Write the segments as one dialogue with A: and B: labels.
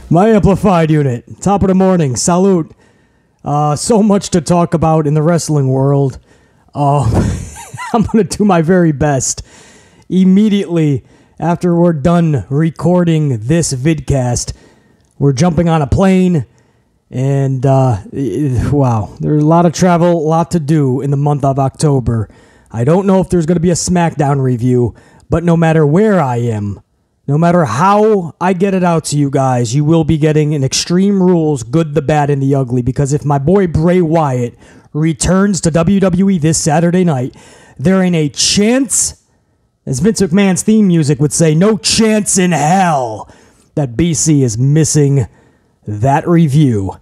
A: My amplified unit, top of the morning, salute. So much to talk about in the wrestling world. I'm going to do my very best. Immediately after we're done recording this vidcast, we're jumping on a plane, and wow, there's a lot of travel, a lot to do in the month of October. I don't know if there's going to be a SmackDown review, but no matter where I am, no matter how I get it out to you guys, you will be getting an Extreme Rules Good, the Bad, and the Ugly, because if my boy Bray Wyatt returns to WWE this Saturday night, there ain't a chance, as Vince McMahon's theme music would say, no chance in hell that BC is missing that review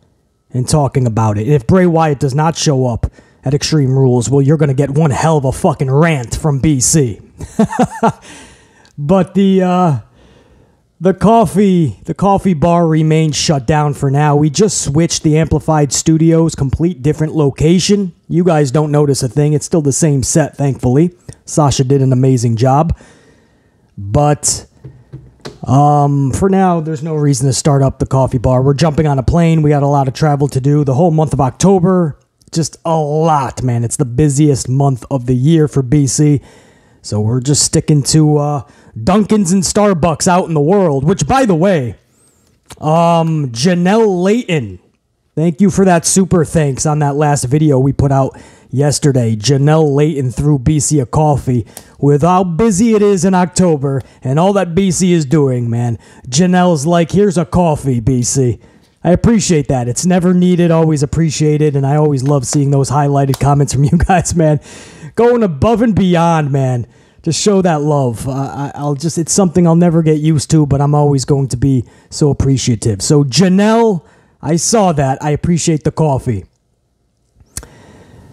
A: and talking about it. If Bray Wyatt does not show up at Extreme Rules, well, you're going to get one hell of a fucking rant from BC. But the coffee bar remains shut down for now. We just switched the Amplified Studios, complete different location. You guys don't notice a thing. It's still the same set, thankfully. Sasha did an amazing job. But for now, there's no reason to start up the coffee bar. We're jumping on a plane. We got a lot of travel to do. The whole month of October, just a lot, man. It's the busiest month of the year for BC. So we're just sticking to Dunkin's and Starbucks out in the world, which, by the way, Janelle Layton, thank you for that super thanks on that last video we put out yesterday. Janelle Layton threw BC a coffee. With how busy it is in October and all that BC is doing, man, Janelle's like, here's a coffee, BC. I appreciate that. It's never needed, always appreciated, and I always love seeing those highlighted comments from you guys, man. Going above and beyond, man, to show that love. It's something I'll never get used to, but I'm always going to be so appreciative. So, Janelle, I saw that. I appreciate the coffee.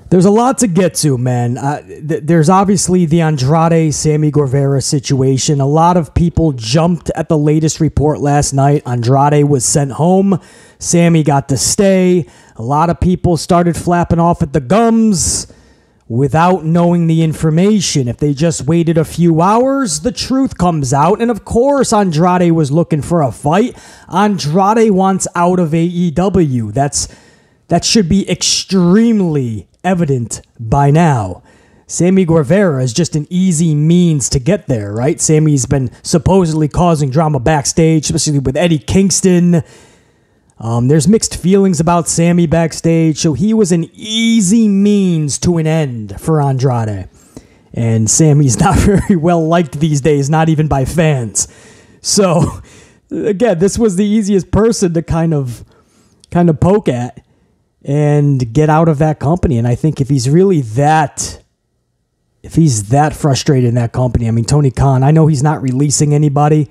A: There's a lot to get to, man. There's obviously the Andrade Sammy Guevara situation. A lot of people jumped at the latest report last night. Andrade was sent home. Sammy got to stay. A lot of people started flapping off at the gums without knowing the information. If they just waited a few hours, the truth comes out. And of course, Andrade was looking for a fight. Andrade wants out of AEW. That should be extremely evident by now. Sammy Guevara is just an easy means to get there, right? Sammy's been supposedly causing drama backstage, especially with Eddie Kingston. There's mixed feelings about Sammy backstage, so he was an easy means to an end for Andrade. And Sammy's not very well liked these days, not even by fans. So, again, this was the easiest person to kind of poke at and get out of that company. And I think if he's really that frustrated in that company, I mean, Tony Khan, I know he's not releasing anybody,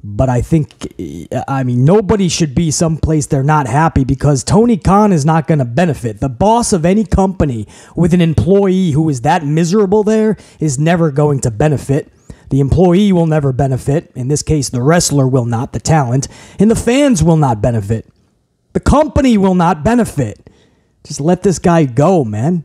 A: but I think, nobody should be someplace they're not happy, because Tony Khan is not going to benefit. The boss of any company with an employee who is that miserable there is never going to benefit. The employee will never benefit. In this case, the wrestler will not, the talent, and the fans will not benefit. The company will not benefit. Just let this guy go, man.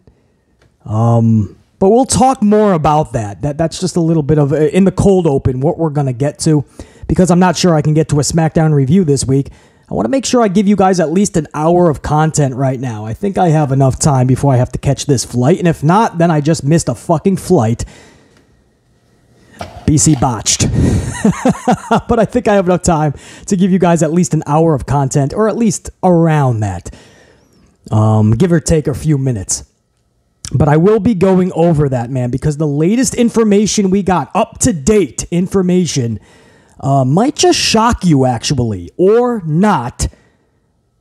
A: But we'll talk more about that. That's just a little bit of, in the cold open, what we're going to get to. Because I'm not sure I can get to a SmackDown review this week. I want to make sure I give you guys at least an hour of content right now. I think I have enough time before I have to catch this flight. And if not, then I just missed a fucking flight. BC botched. But I think I have enough time to give you guys at least an hour of content, or at least around that. Give or take a few minutes. But I will be going over that, man, because the latest information we got, up-to-date information, might just shock you, actually, or not,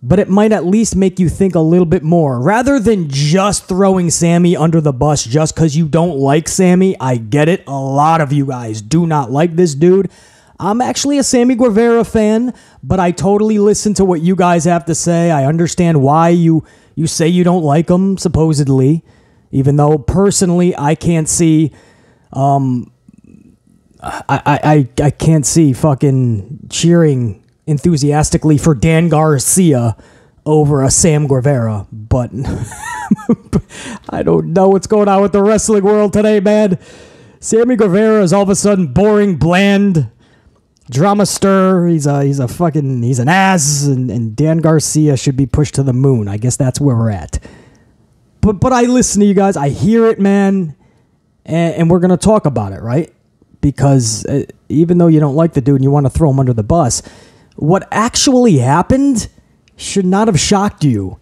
A: but it might at least make you think a little bit more. Rather than just throwing Sammy under the bus just because you don't like Sammy, I get it. A lot of you guys do not like this dude. I'm actually a Sammy Guevara fan, but I totally listen to what you guys have to say. I understand why you say you don't like him, supposedly, even though personally I can't see... I can't see fucking cheering enthusiastically for Dan Garcia over a Sam Guevara, but I don't know what's going on with the wrestling world today, man. Sammy Guevara is all of a sudden boring, bland, Drama stir. He's an ass, and Dan Garcia should be pushed to the moon. I guess that's where we're at. But I listen to you guys. I hear it, man, and we're gonna talk about it, right? Because even though you don't like the dude and you want to throw him under the bus, what actually happened should not have shocked you.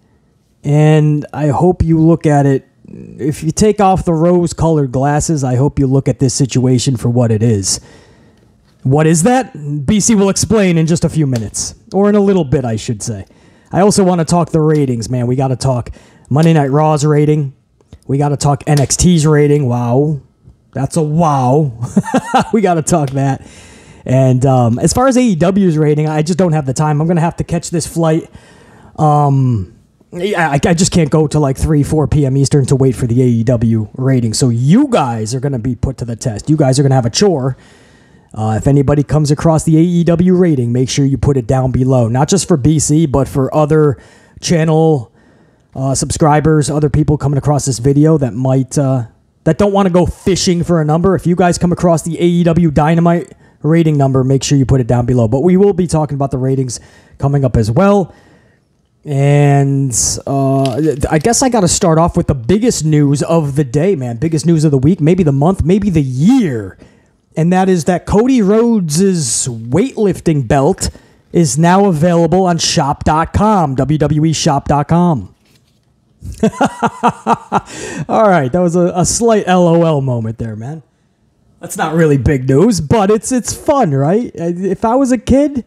A: And I hope you look at it. If you take off the rose-colored glasses, I hope you look at this situation for what it is. What is that? BC will explain in just a few minutes. Or in a little bit, I should say. I also want to talk the ratings, man. We got to talk Monday Night Raw's rating. We got to talk NXT's rating. Wow. That's a wow. We got to talk that. And as far as AEW's rating, I just don't have the time. I'm going to have to catch this flight. I just can't go to like 3, 4 p.m. Eastern to wait for the AEW rating. So you guys are going to be put to the test. You guys are going to have a chore. If anybody comes across the AEW rating, make sure you put it down below. Not just for BC, but for other channel subscribers, other people coming across this video that might that don't want to go fishing for a number. If you guys come across the AEW Dynamite rating number, make sure you put it down below. But we will be talking about the ratings coming up as well. And I guess I got to start off with the biggest news of the day, man. Biggest news of the week, maybe the month, maybe the year. And that is that Cody Rhodes' weightlifting belt is now available on shop.com, WWEshop.com. All right, that was a slight LOL moment there, man. That's not really big news, but it's fun, right? If I was a kid,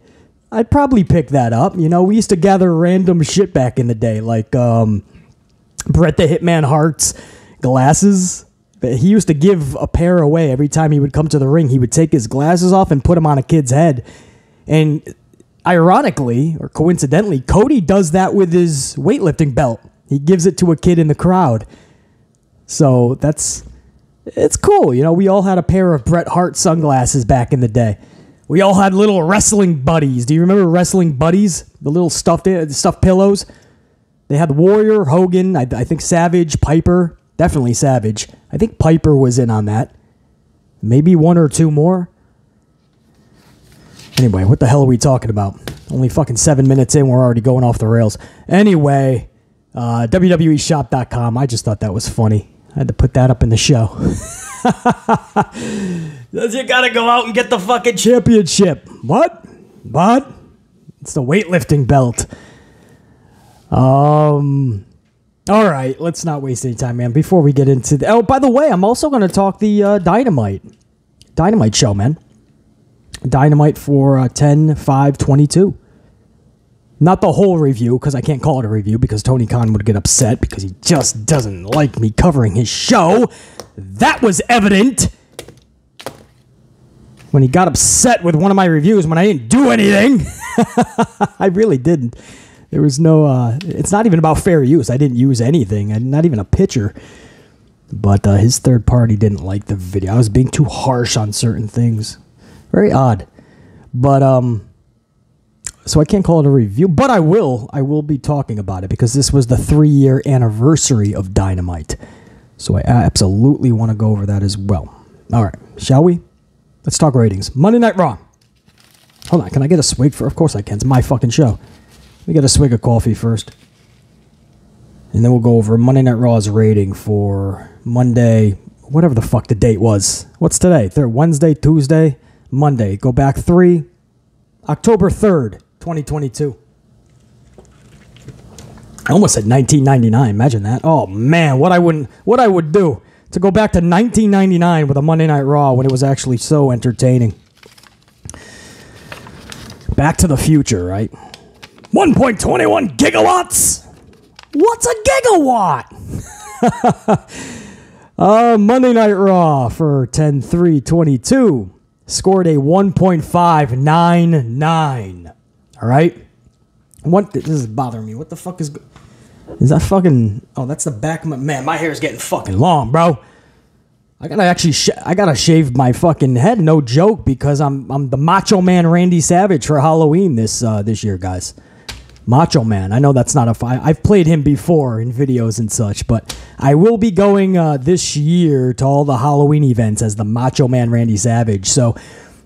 A: I'd probably pick that up. You know, we used to gather random shit back in the day, like Bret the Hitman Hart's glasses. He used to give a pair away every time he would come to the ring. He would take his glasses off and put them on a kid's head. And ironically, or coincidentally, Cody does that with his weightlifting belt. He gives it to a kid in the crowd. So it's cool. You know, we all had a pair of Bret Hart sunglasses back in the day. We all had little wrestling buddies. Do you remember wrestling buddies? The little stuffed pillows? They had Warrior, Hogan, I think Savage, Piper. Definitely Savage. I think Piper was in on that. Maybe one or two more. Anyway, what the hell are we talking about? Only fucking 7 minutes in, we're already going off the rails. Anyway, WWEshop.com. I just thought that was funny. I had to put that up in the show. You gotta go out and get the fucking championship. What? It's the weightlifting belt. All right, let's not waste any time, man. Before we get into the... Oh, by the way, I'm also going to talk the Dynamite show, man. Dynamite for 10/5/22. Not the whole review, because I can't call it a review, because Tony Khan would get upset, because he just doesn't like me covering his show. That was evident when he got upset with one of my reviews when I didn't do anything. I really didn't. There was no, it's not even about fair use. I didn't use anything. Not even a picture. But his third party didn't like the video. I was being too harsh on certain things. Very odd. But, so I can't call it a review. But I will be talking about it because this was the 3-year anniversary of Dynamite. So I absolutely want to go over that as well. All right. Shall we? Let's talk ratings. Monday Night Raw. Hold on. Can I get a swig for? Of course I can. It's my fucking show. We get a swig of coffee first. And then we'll go over Monday Night Raw's rating for Monday, whatever the fuck the date was. What's today? Wednesday, Tuesday, Monday. Go back 3, October 3rd, 2022. I almost said 1999. Imagine that. Oh, man, what I would do to go back to 1999 with a Monday Night Raw when it was actually so entertaining. Back to the future, right? 1.21 gigawatts. What's a gigawatt? Monday Night Raw for 10/3/22 scored a 1.599. All right. This is bothering me. What the fuck is that fucking? Oh, that's the back of my man. My hair is getting fucking long, bro. I gotta shave my fucking head. No joke, because I'm the Macho Man Randy Savage for Halloween this year, guys. Macho Man. I know that's not I've played him before in videos and such, but I will be going this year to all the Halloween events as the Macho Man Randy Savage. So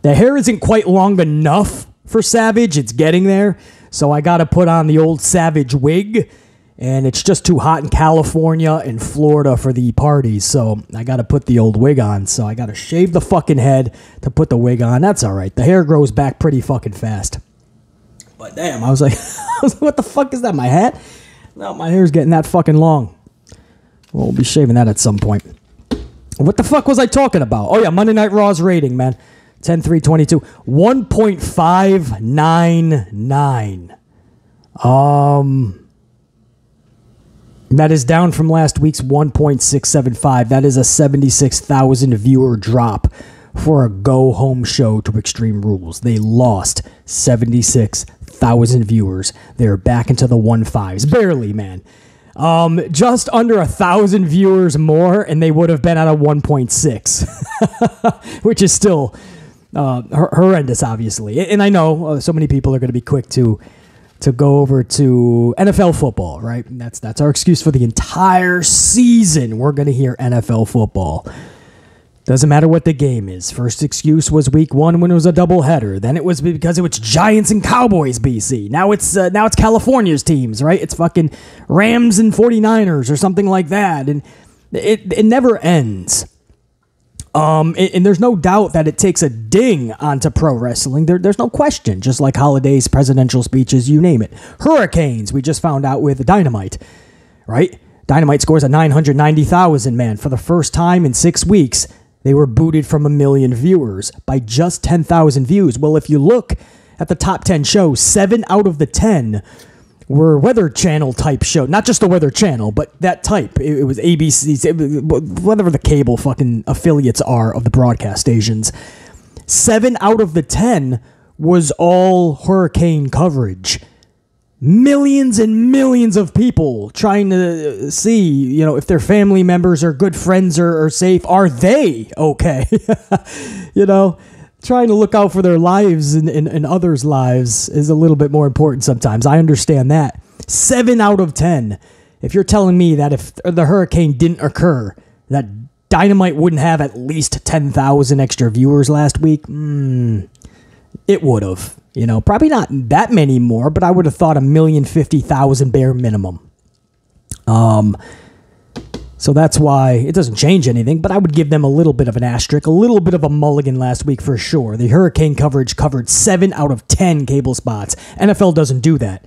A: The hair isn't quite long enough for Savage. It's getting there. So I got to put on the old Savage wig. And it's just too hot in California and Florida for the parties. So I got to put the old wig on. So I got to shave the fucking head to put the wig on. That's all right. The hair grows back pretty fucking fast. But damn, I was like, what the fuck is that, my hat? No, my hair's getting that fucking long. We'll be shaving that at some point. What the fuck was I talking about? Oh, yeah, Monday Night Raw's rating, man. 10-3-22. 1.599. That is down from last week's 1.675. That is a 76,000 viewer drop for a go-home show to Extreme Rules. They lost 76,000 viewers. They're back into the 1.5s. Barely, man. Just under 1,000 viewers more, and they would have been at a 1.6, which is still horrendous, obviously. And I know so many people are going to be quick to go over to NFL football, right? That's our excuse for the entire season. We're going to hear NFL football. Doesn't matter what the game is. First excuse was week 1 when it was a doubleheader. Then it was because it was Giants and Cowboys, BC. Now it's California's teams, right? It's fucking Rams and 49ers or something like that. And it never ends. And there's no doubt that it takes a ding onto pro wrestling. There's no question. Just like holidays, presidential speeches, you name it. Hurricanes, we just found out with Dynamite, right? Dynamite scores a 990,000, man. For the first time in 6 weeks, they were booted from 1 million viewers by just 10,000 views. Well, if you look at the top 10 shows, 7 out of the 10 were Weather Channel type show. Not just the Weather Channel, but that type. It was ABC's, whatever the cable fucking affiliates are of the broadcast stations. 7 out of the 10 was all hurricane coverage. Millions and millions of people trying to see, if their family members or good friends are safe. Are they okay? Trying to look out for their lives and others' lives is a little bit more important sometimes. I understand that. 7 out of 10. If you're telling me that if the hurricane didn't occur, that Dynamite wouldn't have at least 10,000 extra viewers last week, it would have. Probably not that many more, but I would have thought 1,050,000 bare minimum. So that's why it doesn't change anything, but I would give them a little bit of an asterisk, a little bit of a mulligan last week for sure. The hurricane coverage covered 7 out of 10 cable spots. NFL doesn't do that.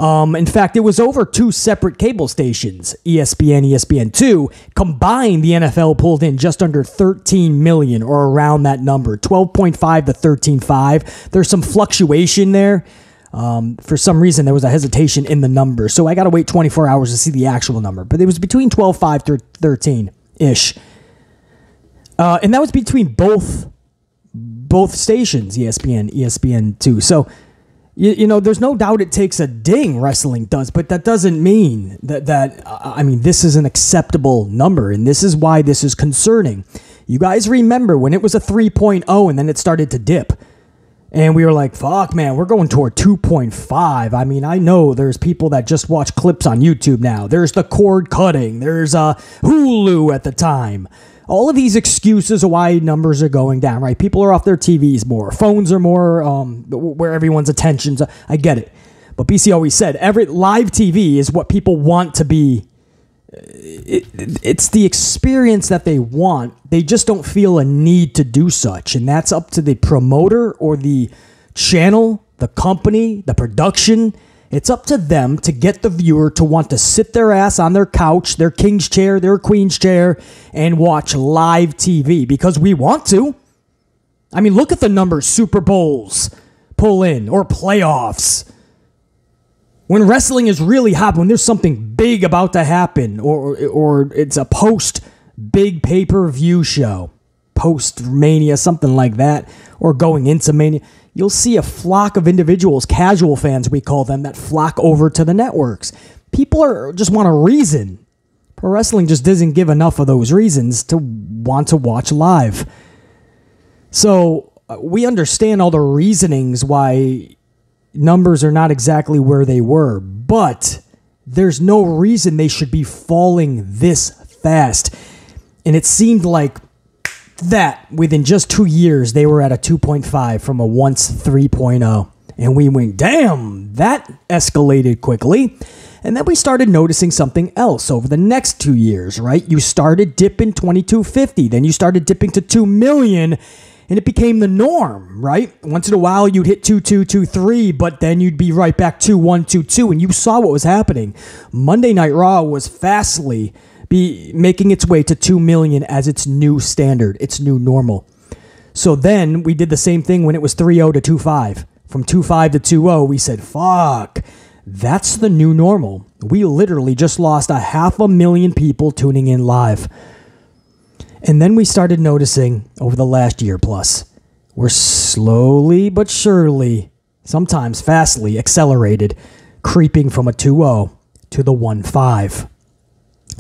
A: In fact, it was over 2 separate cable stations, ESPN, ESPN2. Combined, the NFL pulled in just under 13 million or around that number, 12.5 to 13.5. There's some fluctuation there. For some reason, there was a hesitation in the number. So I got to wait 24 hours to see the actual number. But it was between 12.5 to 13-ish. And that was between both stations, ESPN, ESPN2. So, there's no doubt it takes a ding, wrestling does. But that doesn't mean that this is an acceptable number. And this is why this is concerning. You guys remember when it was a 3.0 and then it started to dip. And we were like, fuck, man, we're going toward 2.5. I know there's people that just watch clips on YouTube now. There's the cord cutting. There's Hulu at the time. All of these excuses of why numbers are going down, right? People are off their TVs more. Phones are more where everyone's attention's. I get it. But BC always said, every live TV is what people want to be. It's the experience that they want. They just don't feel a need to do such. And that's up to the promoter or the channel, the company, the production. It's up to them to get the viewer to want to sit their ass on their couch, their king's chair, their queen's chair, and watch live TV because we want to. Look at the numbers Super Bowls pull in or playoffs. When wrestling is really hot, when there's something big about to happen, or it's a post-big pay-per-view show, post-Mania, something like that, or going into Mania, you'll see a flock of individuals, casual fans we call them, that flock over to the networks. People just want a reason. Pro wrestling just doesn't give enough of those reasons to want to watch live. So we understand all the reasonings why numbers are not exactly where they were, but there's no reason they should be falling this fast. And it seemed like that within just 2 years, they were at a 2.5 from a once 3.0. And we went, damn, that escalated quickly. And then we started noticing something else over the next 2 years, right? You started dipping 2250, then you started dipping to 2 million, and it became the norm, right? Once in a while, you'd hit 2223, but then you'd be right back to 122, and you saw what was happening. Monday Night Raw was fastly making its way to 2 million as its new standard, its new normal. So then we did the same thing when it was 3-0 to 2.5. From 2.5 to 2.0, we said, fuck, that's the new normal. We literally just lost 500,000 people tuning in live. And then we started noticing over the last year plus, we're slowly but surely, sometimes fastly accelerated, creeping from a 2-0 to the 1.5.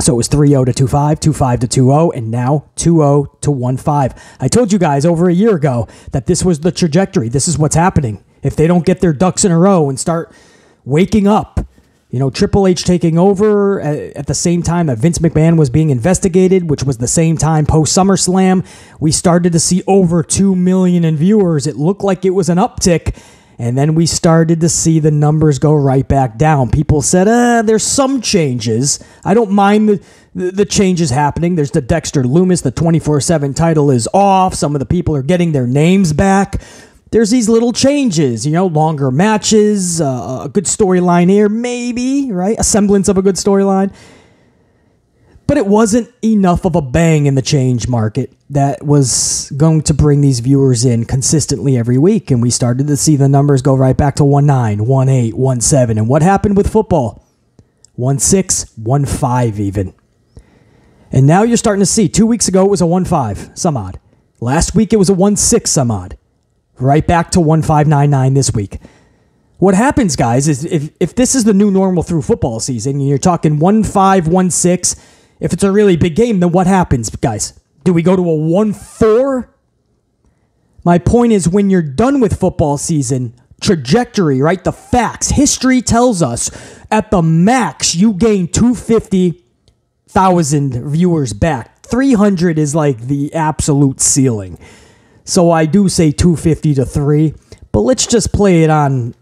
A: So it was 3-0 to 2.5, 2.5 to 2-0, and now 2-0 to 1.5. I told you guys over a year ago that this was the trajectory. This is what's happening. If they don't get their ducks in a row and start waking up, you know, Triple H taking over at the same time that Vince McMahon was being investigated, which was the same time post SummerSlam, we started to see over 2 million in viewers. It looked like it was an uptick. And then we started to see the numbers go right back down. People said, there's some changes. I don't mind the changes happening. There's the Dexter Lumis, the 24/7 title is off. Some of the people are getting their names back. There's these little changes, you know, longer matches, a good storyline here, maybe, right? A semblance of a good storyline. But it wasn't enough of a bang in the change market that was going to bring these viewers in consistently every week. And we started to see the numbers go right back to 1.9, 1.8, 1.7. And what happened with football? 1.6, 1.5 even. And now you're starting to see, 2 weeks ago it was a 1.5, some odd. Last week it was a 1.6, some odd. Right back to 1.599 this week. What happens, guys, is if this is the new normal through football season, and you're talking 1.5, 1.6, if it's a really big game, then what happens, guys? Do we go to a 1.4? My point is, when you're done with football season, trajectory, right? The facts, history tells us at the max, you gain 250,000 viewers back. 300 is like the absolute ceiling. So I do say 250 to 3, but let's just play it on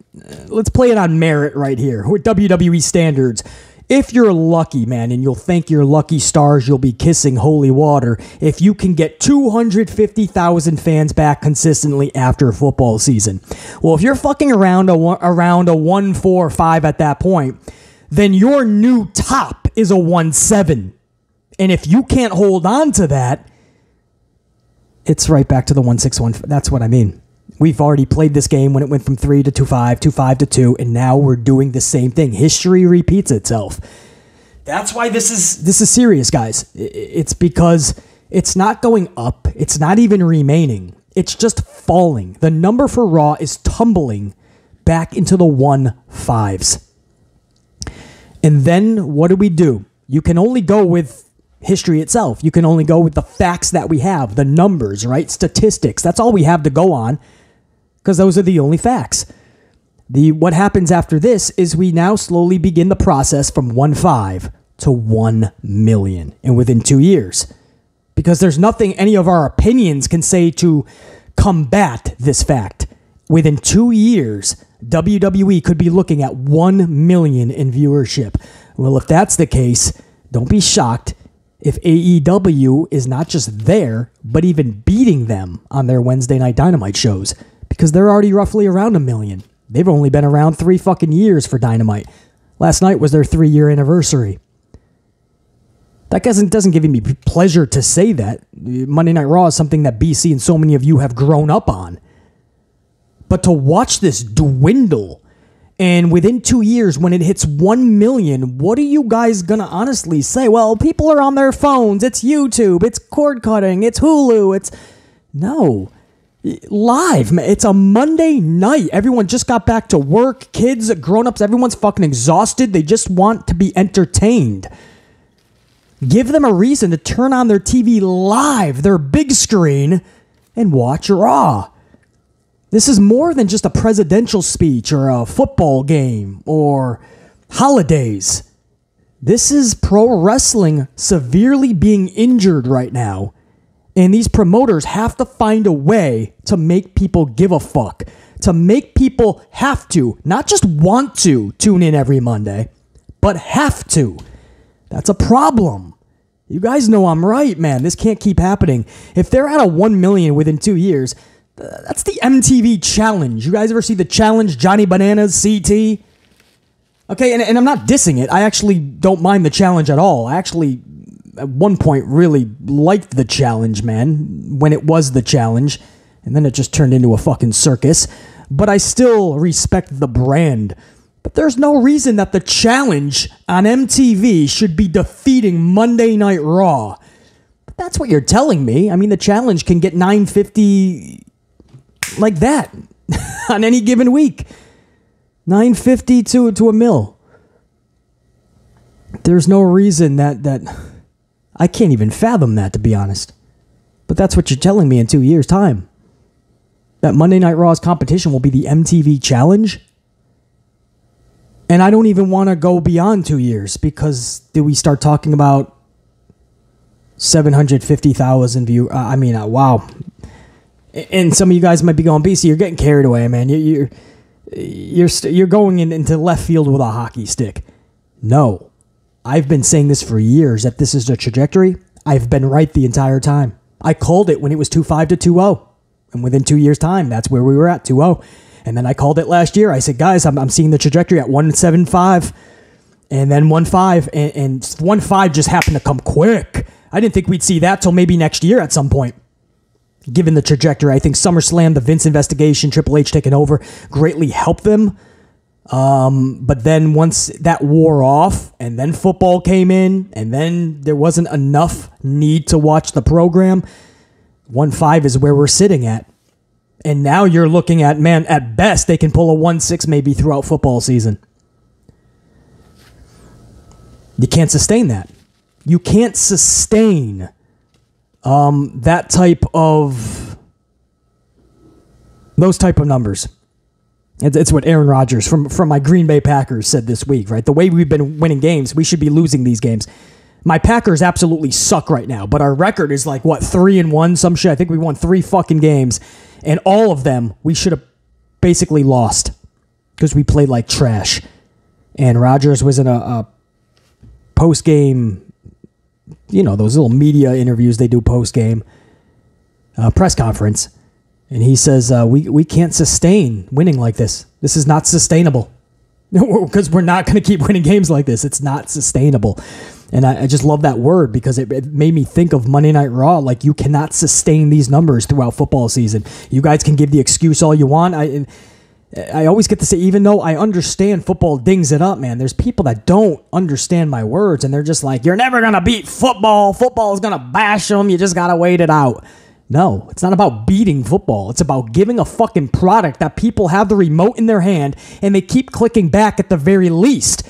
A: merit right here with WWE standards. If you're lucky, man, and you'll thank your lucky stars, you'll be kissing holy water if you can get 250,000 fans back consistently after a football season. Well, if you're fucking around a 1.45 at that point, then your new top is a 1.7. And if you can't hold on to that, it's right back to the 1.6. That's what I mean. We've already played this game when it went from 3 to 2.5, 2.5 to 2, and now we're doing the same thing. History repeats itself. That's why this is serious, guys. It's because it's not going up. It's not even remaining. It's just falling. The number for Raw is tumbling back into the 1.5s. And then what do? You can only go with history itself. You can only go with the facts that we have, the numbers, right? Statistics. That's all we have to go on because those are the only facts. What happens after this is we now slowly begin the process from 1.5 to 1 million. And within 2 years, because there's nothing any of our opinions can say to combat this fact. Within 2 years, WWE could be looking at 1 million in viewership. Well, if that's the case, don't be shocked if AEW is not just there, but even beating them on their Wednesday Night Dynamite shows, because they're already roughly around 1 million. They've only been around 3 fucking years for Dynamite. Last night was their 3-year anniversary. That doesn't give me pleasure to say that. Monday Night Raw is something that BC and so many of you have grown up on. But to watch this dwindle, and within 2 years, when it hits 1 million, what are you guys going to honestly say? Well, people are on their phones. It's YouTube. It's cord cutting. It's Hulu. No. Live. It's a Monday night. Everyone just got back to work. Kids, grown-ups, everyone's fucking exhausted. They just want to be entertained. Give them a reason to turn on their TV live, their big screen, and watch Raw. This is more than just a presidential speech or a football game or holidays. This is pro wrestling severely being injured right now, And these promoters have to find a way to make people give a fuck, to make people have to, not just want to tune in every Monday, but have to. That's a problem. You guys know I'm right, man. This can't keep happening. If they're at a 1 million within 2 years, that's the MTV challenge. You guys ever see the challenge, Johnny Bananas, CT? Okay, and I'm not dissing it. I actually don't mind the challenge at all. I actually, at one point, really liked the challenge, man, when it was the challenge. And then it just turned into a fucking circus. But I still respect the brand. But there's no reason that the challenge on MTV should be defeating Monday Night Raw. But that's what you're telling me. I mean, the challenge can get 950 like that on any given week. 950 to a mil. There's no reason that I can't even fathom that, to be honest. But that's what you're telling me in 2 years' time. That Monday Night Raw's competition will be the MTV Challenge. And I don't even want to go beyond 2 years, because do we start talking about 750,000 views? Wow. And some of you guys might be going, BC, you're getting carried away, man. You're going into left field with a hockey stick. No. I've been saying this for years, that this is the trajectory. I've been right the entire time. I called it when it was 2.5 to 2.0. And within 2 years' time, that's where we were at, 2.0. And then I called it last year. I said, guys, I'm seeing the trajectory at 1.75 and then 1.5. And 1.5 just happened to come quick. I didn't think we'd see that till maybe next year at some point. Given the trajectory, I think SummerSlam, the Vince investigation, Triple H taking over, greatly helped them. But then once that wore off, and then football came in, and then there wasn't enough need to watch the program, 1.5 is where we're sitting at. And now you're looking at, man, at best, they can pull a 1.6 maybe throughout football season. You can't sustain that. You can't sustain that type of, those type of numbers. It's what Aaron Rodgers from my Green Bay Packers said this week, right? The way we've been winning games, we should be losing these games. My Packers absolutely suck right now, but our record is like, what, 3-1, some shit? I think we won 3 fucking games, and all of them we should have basically lost because we played like trash. And Rodgers was in a post-game, you know, those little media interviews they do post-game, press conference. And he says, we can't sustain winning like this. This is not sustainable. Because we're not going to keep winning games like this. It's not sustainable. And I just love that word, because it made me think of Monday Night Raw. Like, you cannot sustain these numbers throughout football season. You guys can give the excuse all you want. I always get to say, even though I understand football dings it up, man, there's people that don't understand my words. And they're just like, you're never going to beat football. Football is going to bash them. You just got to wait it out. No, it's not about beating football. It's about giving a fucking product that people have the remote in their hand and they keep clicking back at the very least.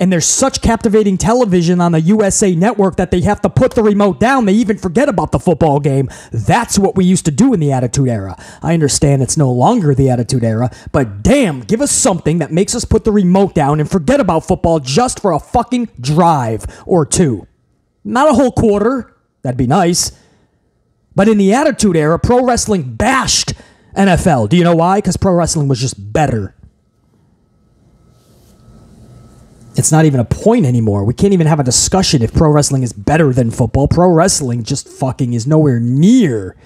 A: And there's such captivating television on the USA Network that they have to put the remote down. They even forget about the football game. That's what we used to do in the Attitude Era. I understand it's no longer the Attitude Era, but damn, give us something that makes us put the remote down and forget about football just for a fucking drive or two. Not a whole quarter. That'd be nice. But in the Attitude Era, pro wrestling bashed NFL. Do you know why? Because pro wrestling was just better. It's not even a point anymore. We can't even have a discussion if pro wrestling is better than football. Pro wrestling just fucking is nowhere near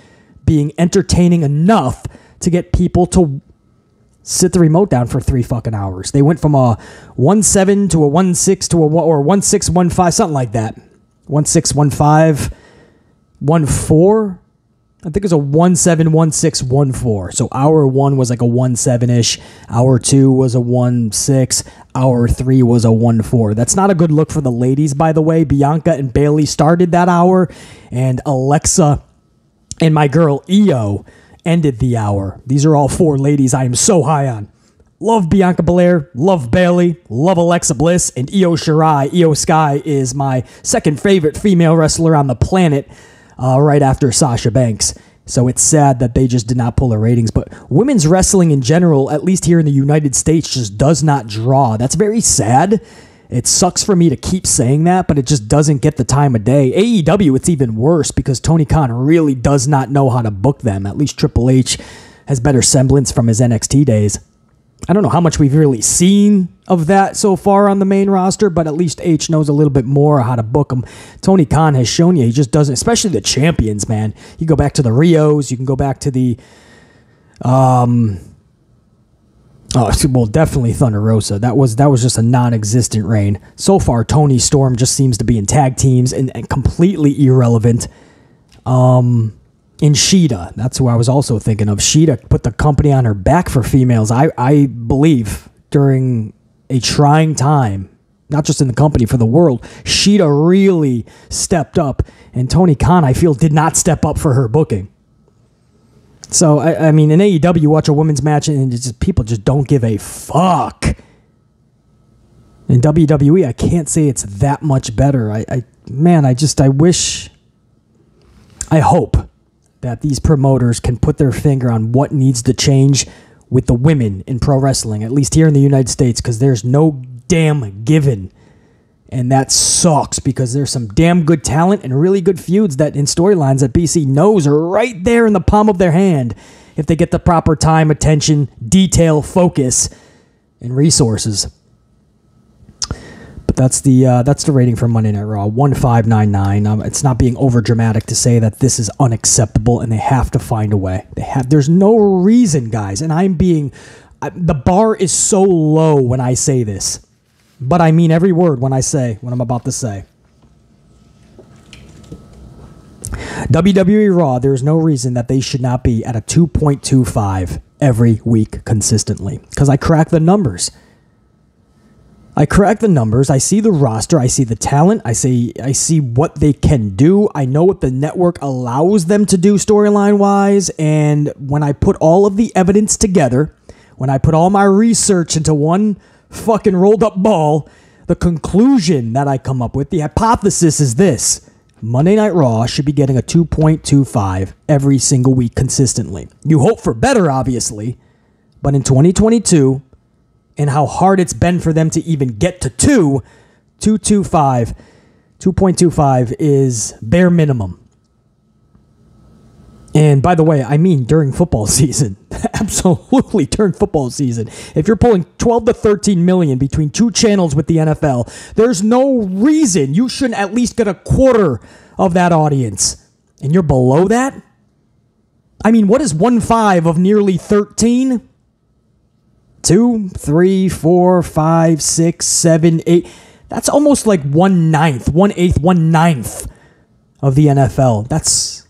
A: being entertaining enough to get people to sit the remote down for 3 fucking hours. They went from a 1.7 to a 1.6 to a 1.615, something like that. 1.615, 1.4. I think it was a 1.71614. So hour 1 was like a 1.7-ish. Hour 2 was a 1.6. Hour 3 was a 1.4. That's not a good look for the ladies, by the way. Bianca and Bayley started that hour, and Alexa and my girl Io ended the hour. These are all 4 ladies I am so high on. Love Bianca Belair, love Bayley, love Alexa Bliss, and Io Shirai. Io Sky is my second favorite female wrestler on the planet, right after Sasha Banks. So it's sad that they just did not pull the ratings. But women's wrestling in general, at least here in the United States, just does not draw. That's very sad. It sucks for me to keep saying that, but it just doesn't get the time of day. AEW, it's even worse because Tony Khan really does not know how to book them. At least Triple H has better semblance from his NXT days. I don't know how much we've really seen of that so far on the main roster, but at least H knows a little bit more how to book them. Tony Khan has shown you he just doesn't, especially the champions, man. You go back to the Rios, you can go back to the, definitely Thunder Rosa. That was just a non-existent reign. So far, Tony Storm just seems to be in tag teams and completely irrelevant. In Sheeta, that's who I was also thinking of. Sheeta put the company on her back for females, I believe, during a trying time, not just in the company, for the world. Sheeta really stepped up, and Tony Khan, I feel, did not step up for her booking. So, I mean, in AEW, you watch a women's match, and people just don't give a fuck. In WWE, I can't say it's that much better. I hope that these promoters can put their finger on what needs to change with the women in pro wrestling, at least here in the United States, because there's no damn given. And that sucks because there's some damn good talent and really good feuds that in storylines that BC knows are right there in the palm of their hand if they get the proper time, attention, detail, focus, and resources. But that's the rating for Monday Night Raw, 1599. It's not being over dramatic to say that this is unacceptable, and they have to find a way. There's no reason, guys, and the bar is so low when I say this, but I mean every word when I'm about to say. WWE Raw, there's no reason that they should not be at a 2.25 every week consistently, because I crack the numbers. I see the roster, I see the talent, I see what they can do, I know what the network allows them to do storyline-wise, and when I put all of the evidence together, when I put all my research into one fucking rolled-up ball, the conclusion that I come up with, the hypothesis is this: Monday Night Raw should be getting a 2.25 every single week consistently. You hope for better, obviously, but in 2022... and how hard it's been for them to even get to 2.25 is bare minimum. And by the way, I mean during football season. Absolutely during football season. If you're pulling 12 to 13 million between two channels with the NFL, there's no reason you shouldn't at least get a quarter of that audience. And you're below that? I mean, what is 1/5 of nearly 13? 2, 3, 4, 5, 6, 7, 8. That's almost like 1/9, 1/8, 1/9 of the NFL. That's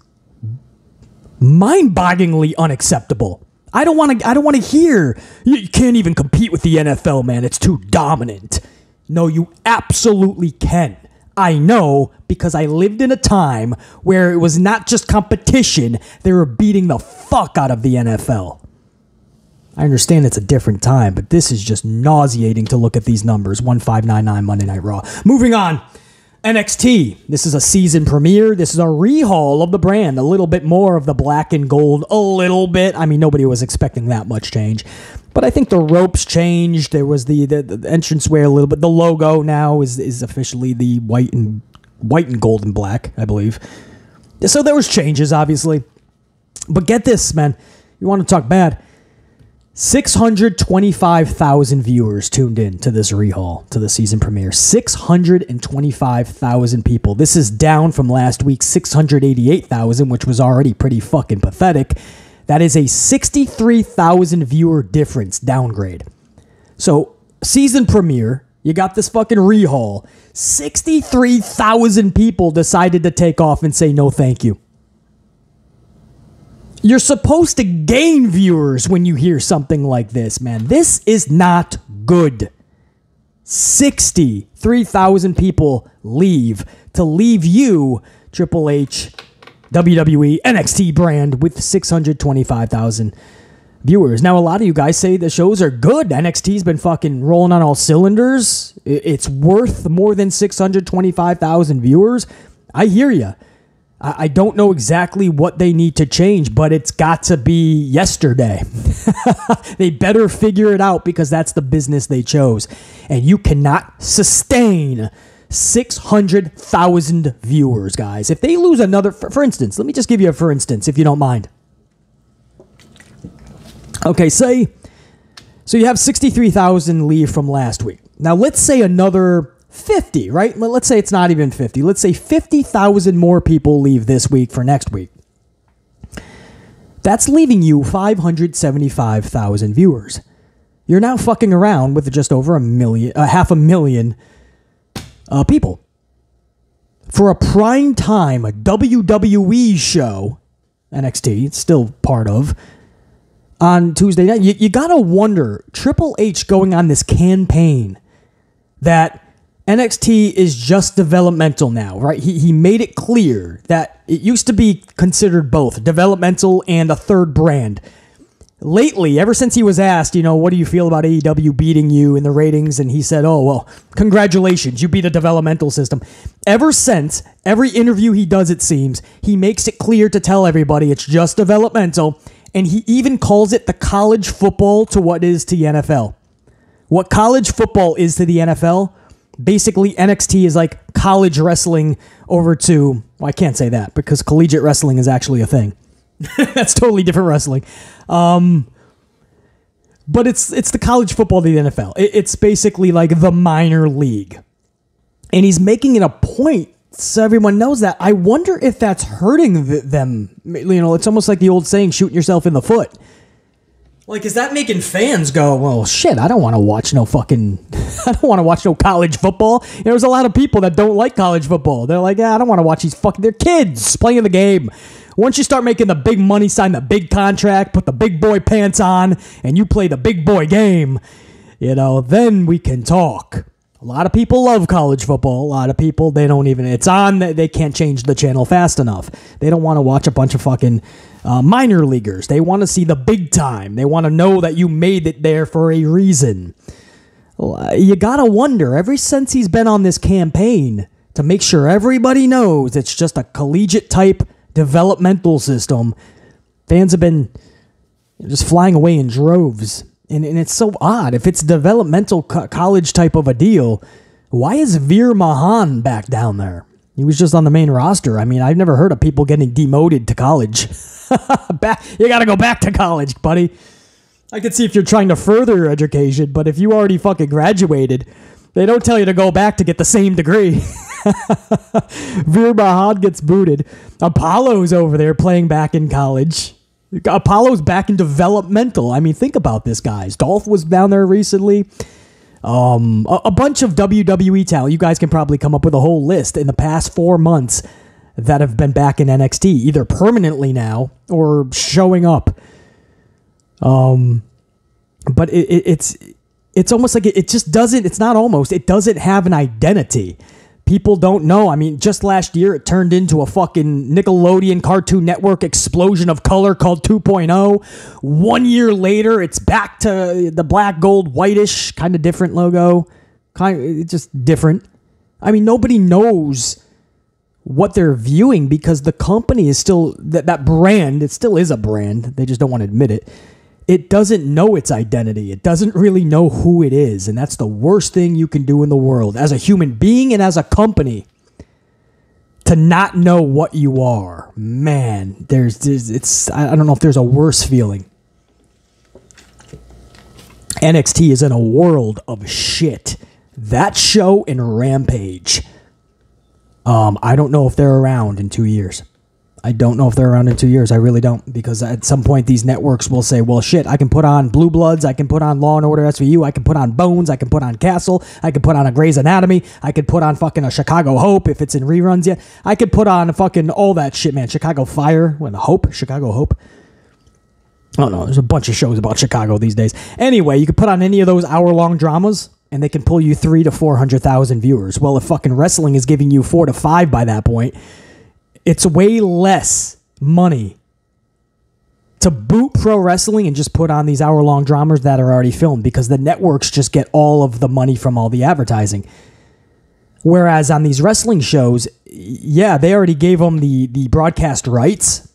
A: mind-bogglingly unacceptable. I don't want to hear you can't even compete with the NFL, man. It's too dominant. No, you absolutely can. I know, because I lived in a time where it was not just competition, they were beating the fuck out of the NFL. I understand it's a different time, but this is just nauseating to look at these numbers. 1599 Monday Night Raw. Moving on. NXT. This is a season premiere. This is a rehaul of the brand. A little bit more of the black and gold. A little bit. I mean, nobody was expecting that much change. But I think the ropes changed. There was the entranceway a little bit. The logo now is officially the white and gold and black, I believe. So there was changes, obviously. But get this, man. You want to talk bad. 625,000 viewers tuned in to this rehaul, to the season premiere. 625,000 people. This is down from last week's 688,000, which was already pretty fucking pathetic. That is a 63,000 viewer difference downgrade. So, season premiere, you got this fucking rehaul. 63,000 people decided to take off and say no thank you. You're supposed to gain viewers when you hear something like this, man. This is not good. 63,000 people leave to leave you, Triple H, WWE, NXT brand with 625,000 viewers. Now, a lot of you guys say the shows are good. NXT's been fucking rolling on all cylinders. It's worth more than 625,000 viewers. I hear you. I don't know exactly what they need to change, but it's got to be yesterday. They better figure it out because that's the business they chose. And you cannot sustain 600,000 viewers, guys. If they lose another, for instance, let me just give you a for instance, if you don't mind. Okay, so you have 63,000 leave from last week. Now, let's say another 50, right? Let's say it's not even 50. Let's say 50,000 more people leave this week for next week. That's leaving you 575,000 viewers. You're now fucking around with just over 500,000 people. For a prime time, a WWE show, NXT, it's still part of, on Tuesday night, you gotta wonder, Triple H going on this campaign that NXT is just developmental now, right? He made it clear that it used to be considered both developmental and a third brand. Lately, ever since he was asked, what do you feel about AEW beating you in the ratings? And he said, oh, well, congratulations, you beat a developmental system. Ever since, every interview he does, it seems, he makes it clear to tell everybody it's just developmental. And he even calls it the college football to what is to the NFL. What college football is to the NFL, basically, NXT is like college wrestling over to, well, I can't say that because collegiate wrestling is actually a thing. That's totally different wrestling. But it's the college football to the NFL. It's basically like the minor league. And he's making it a point so everyone knows that. I wonder if that's hurting them. It's almost like the old saying, shooting yourself in the foot. Like, is that making fans go, well, shit, I don't want to watch no college football. There's a lot of people that don't like college football. They're like, I don't want to watch they're kids playing the game. Once you start making the big money, sign the big contract, put the big boy pants on, and you play the big boy game, then we can talk. A lot of people love college football. A lot of people, it's on, they can't change the channel fast enough. They don't want to watch a bunch of fucking minor leaguers. They want to see the big time. They want to know that you made it there for a reason. You gotta wonder, ever since he's been on this campaign to make sure everybody knows it's just a collegiate type developmental system, fans have been just flying away in droves. And it's so odd. If it's developmental college type of a deal, why is Veer Mahan back down there? He was just on the main roster. I mean, I've never heard of people getting demoted to college. You got to go back to college, buddy. I can see if you're trying to further your education, but if you already fucking graduated, they don't tell you to go back to get the same degree. Veer Mahan gets booted. Apollo's over there playing back in college. Apollo's back in developmental. I mean, think about this, guys. Dolph was down there recently. A bunch of WWE talent. You guys can probably come up with a whole list in the past 4 months that have been back in NXT, either permanently now or showing up. But it's almost like it just doesn't. It's not almost. It doesn't have an identity. People don't know. I mean, just last year, it turned into a fucking Nickelodeon Cartoon Network explosion of color called 2.0. 1 year later, it's back to the black, gold, whitish, kind of different logo. Just different. I mean, nobody knows what they're viewing because the company is still, that brand, it still is a brand. They just don't want to admit it. It doesn't know its identity. It doesn't really know who it is. And that's the worst thing you can do in the world as a human being and as a company, to not know what you are. Man, I don't know if there's a worse feeling. NXT is in a world of shit. That show and Rampage. I don't know if they're around in 2 years. I don't know if they're around in 2 years. I really don't, because at some point these networks will say, well, shit, I can put on Blue Bloods, I can put on Law & Order SVU, I can put on Bones, I can put on Castle, I can put on a Grey's Anatomy, I could put on fucking a Chicago Hope if it's in reruns yet. I could put on fucking all that shit, man. Chicago Fire, Chicago Hope. Oh no, there's a bunch of shows about Chicago these days. Anyway, you could put on any of those hour-long dramas, and they can pull you 300,000 to 400,000 viewers. Well, if fucking wrestling is giving you 4 to 5 by that point, it's way less money to boot pro wrestling and just put on these hour-long dramas that are already filmed, because the networks just get all of the money from all the advertising. Whereas on these wrestling shows, yeah, they already gave them the broadcast rights,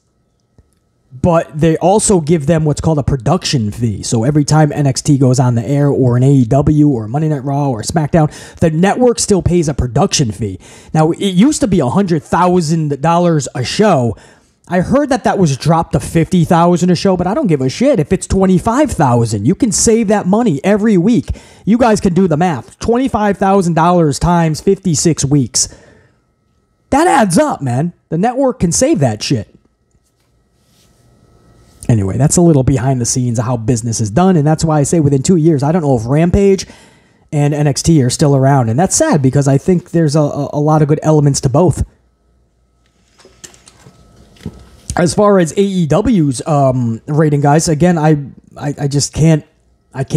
A: but they also give them what's called a production fee. So every time NXT goes on the air, or an AEW or Monday Night Raw or SmackDown, the network still pays a production fee. Now, it used to be $100,000 a show. I heard that was dropped to $50,000 a show, but I don't give a shit if it's $25,000. You can save that money every week. You guys can do the math. $25,000 times 56 weeks. That adds up, man. The network can save that shit. Anyway, that's a little behind the scenes of how business is done, and that's why I say within 2 years, I don't know if Rampage and NXT are still around, and that's sad because I think there's a lot of good elements to both. As far as AEW's rating, guys, again, I just can't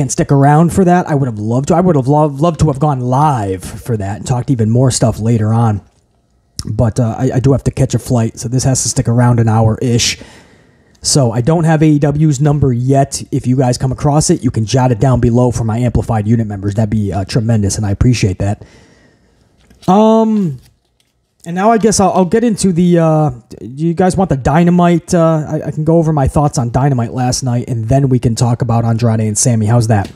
A: stick around for that. I would have loved to. I would have loved to have gone live for that and talked even more stuff later on. But I do have to catch a flight, so this has to stick around an hour-ish. So I don't have AEW's number yet. If you guys come across it, you can jot it down below for my amplified unit members. That'd be tremendous, and I appreciate that. And now I guess I'll get into the... do you guys want the Dynamite? I can go over my thoughts on Dynamite last night, and then we can talk about Andrade and Sammy. How's that?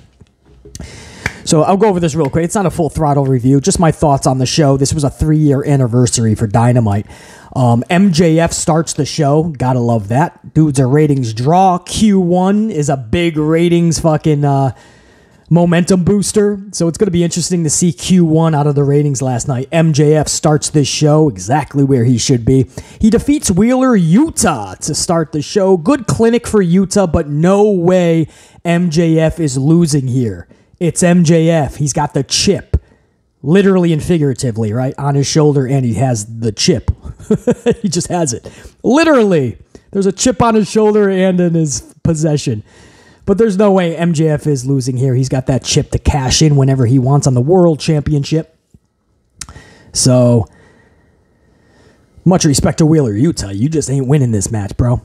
A: So I'll go over this real quick. It's not a full throttle review, just my thoughts on the show. This was a 3-year anniversary for Dynamite. MJF starts the show. Gotta love that. Dude's a ratings draw. Q1 is a big ratings fucking momentum booster. So it's going to be interesting to see Q1 out of the ratings last night. MJF starts this show exactly where he should be. He defeats Wheeler Yuta to start the show. Good clinic for Yuta, but no way MJF is losing here. It's MJF. He's got the chip, literally and figuratively, right, on his shoulder, and he has the chip. He just has it. Literally. There's a chip on his shoulder and in his possession. But there's no way MJF is losing here. He's got that chip to cash in whenever he wants on the World Championship. So, much respect to Wheeler Yuta. You just ain't winning this match, bro.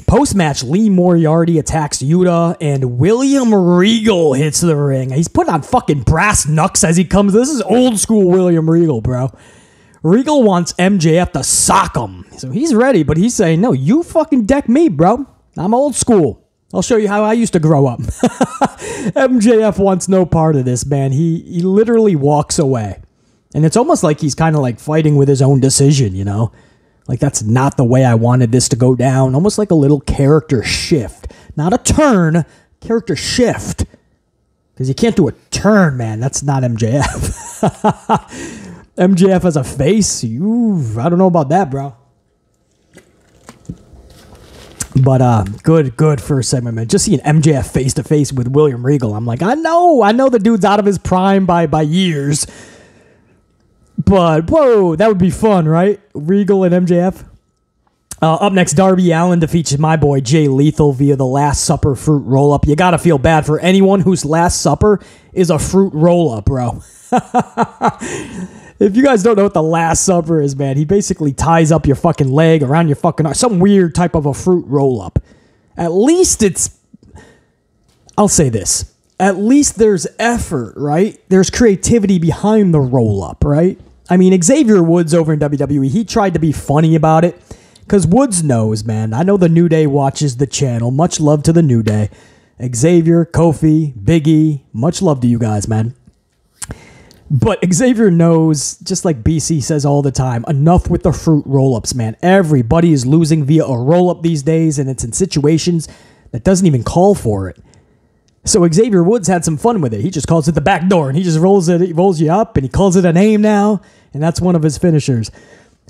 A: Post-match, Lee Moriarty attacks Yuta, and William Regal hits the ring. He's putting on fucking brass knucks as he comes. This is old school William Regal, bro. Regal wants MJF to sock him. So he's ready, but he's saying, no, you fucking deck me, bro. I'm old school. I'll show you how I used to grow up. MJF wants no part of this, man. He literally walks away. And it's almost like he's kind of like fighting with his own decision, you know? Like, that's not the way I wanted this to go down. Almost like a little character shift. Not a turn, character shift. Because you can't do a turn, man. That's not MJF. MJF as a face? I don't know about that, bro. But good first segment, man. Just seeing MJF face-to-face with William Regal. I'm like, I know the dude's out of his prime by years. But, whoa, that would be fun, right? Regal and MJF. Up next, Darby Allin defeats my boy Jay Lethal via the Last Supper fruit roll-up. You gotta feel bad for anyone whose Last Supper is a fruit roll-up, bro. If you guys don't know what the Last Supper is, man, he basically ties up your fucking leg around your fucking arm. Some weird type of a fruit roll-up. At least it's... I'll say this. At least there's effort, right? There's creativity behind the roll-up, right? I mean, Xavier Woods over in WWE, he tried to be funny about it. Because Woods knows, man. I know the New Day watches the channel. Much love to the New Day. Xavier, Kofi, Big E, much love to you guys, man. But Xavier knows, just like BC says all the time, enough with the fruit roll-ups, man. Everybody is losing via a roll-up these days, and it's in situations that doesn't even call for it. So Xavier Woods had some fun with it. He just calls it the back door, and he just rolls you up, and he calls it a name now, and that's one of his finishers.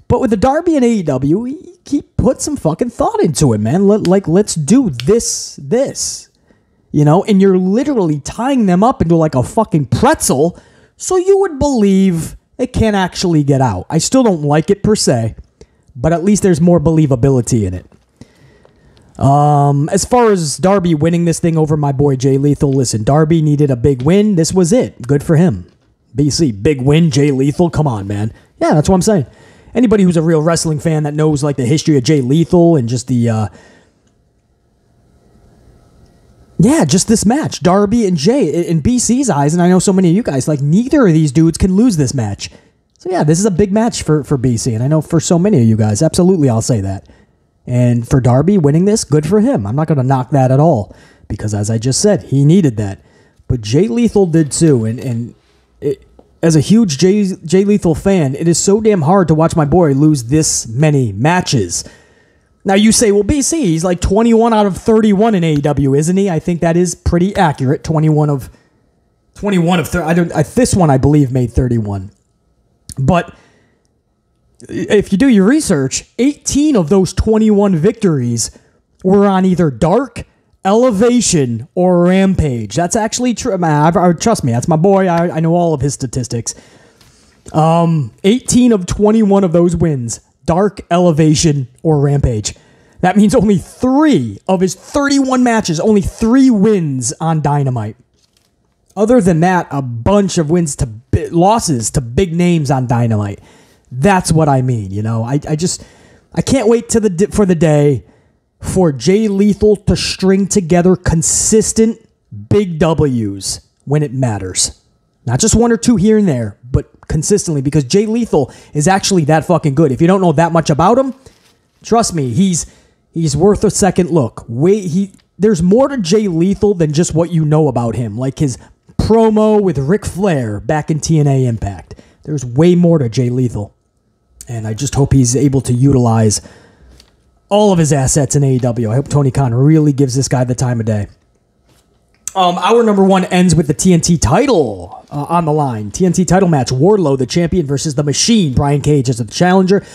A: But with the Darby and AEW, he put some fucking thought into it, man. Let's do this. You know, and you're literally tying them up into like a fucking pretzel, so you would believe it can't actually get out. I still don't like it per se, but at least there's more believability in it. As far as Darby winning this thing over my boy Jay Lethal, listen, Darby needed a big win. This was it. Good for him. BC, big win, Jay Lethal. Come on, man. Yeah, that's what I'm saying. Anybody who's a real wrestling fan that knows like the history of Jay Lethal and just the, just this match, Darby and Jay, in BC's eyes, and I know so many of you guys, like neither of these dudes can lose this match. So yeah, this is a big match for BC, and I know for so many of you guys, absolutely I'll say that. And for Darby winning this, good for him. I'm not going to knock that at all, because as I just said, he needed that. But Jay Lethal did too, and as a huge Jay Lethal fan, it is so damn hard to watch my boy lose this many matches. Now you say, well, BC, he's like 21 out of 31 in AEW, isn't he? I think that is pretty accurate. 21 of 30. This one, I believe, made 31. But if you do your research, 18 of those 21 victories were on either Dark, Elevation, or Rampage. That's actually true. Trust me, that's my boy. I know all of his statistics. 18 of 21 of those wins, Dark, Elevation, or Rampage. That means only 3 of his 31 matches, only 3 wins on Dynamite. Other than that, a bunch of losses to big names on Dynamite. That's what I mean, you know. I can't wait for the day for Jay Lethal to string together consistent big W's when it matters. Not just 1 or 2 here and there, but consistently, because Jay Lethal is actually that fucking good. If you don't know that much about him, trust me, he's worth a second look. There's more to Jay Lethal than just what you know about him, like his promo with Ric Flair back in TNA Impact. There's way more to Jay Lethal, and I just hope he's able to utilize all of his assets in AEW. I hope Tony Khan really gives this guy the time of day. Hour number 1 ends with the TNT title on the line. TNT title match, Wardlow, the champion, versus The Machine, Brian Cage as the challenger.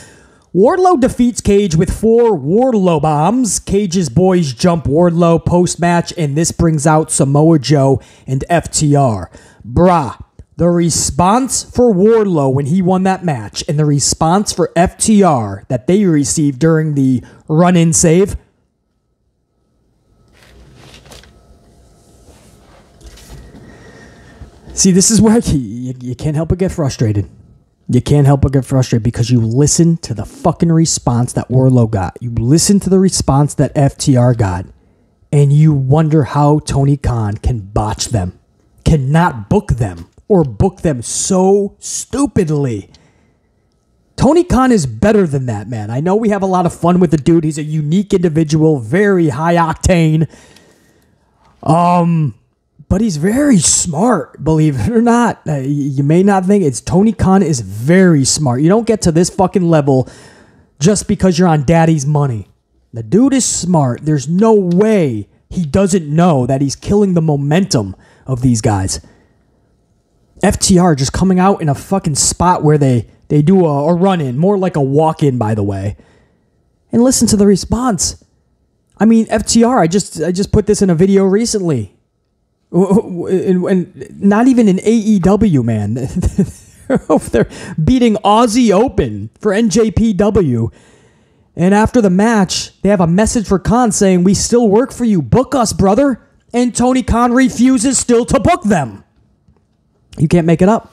A: Wardlow defeats Cage with 4 Wardlow bombs. Cage's boys jump Wardlow post-match, and this brings out Samoa Joe and FTR. The response for Wardlow when he won that match, and the response for FTR that they received during the run-in save. See, this is where you can't help but get frustrated. You can't help but get frustrated because you listen to the fucking response that Wardlow got. You listen to the response that FTR got, and you wonder how Tony Khan can botch them, cannot book them, or book them so stupidly. Tony Khan is better than that, man. I know we have a lot of fun with the dude. He's a unique individual, very high octane. But he's very smart, believe it or not. You may not think it's Tony Khan is very smart. You don't get to this fucking level just because you're on daddy's money. The dude is smart. There's no way he doesn't know that he's killing the momentum of these guys. FTR just coming out in a fucking spot where they do a run-in, more like a walk-in, by the way. And listen to the response. I mean, FTR, I just put this in a video recently. And not even in AEW, man. They're beating Aussie Open for NJPW. And after the match, they have a message for Khan saying, "We still work for you. Book us, brother." And Tony Khan refuses still to book them. You can't make it up.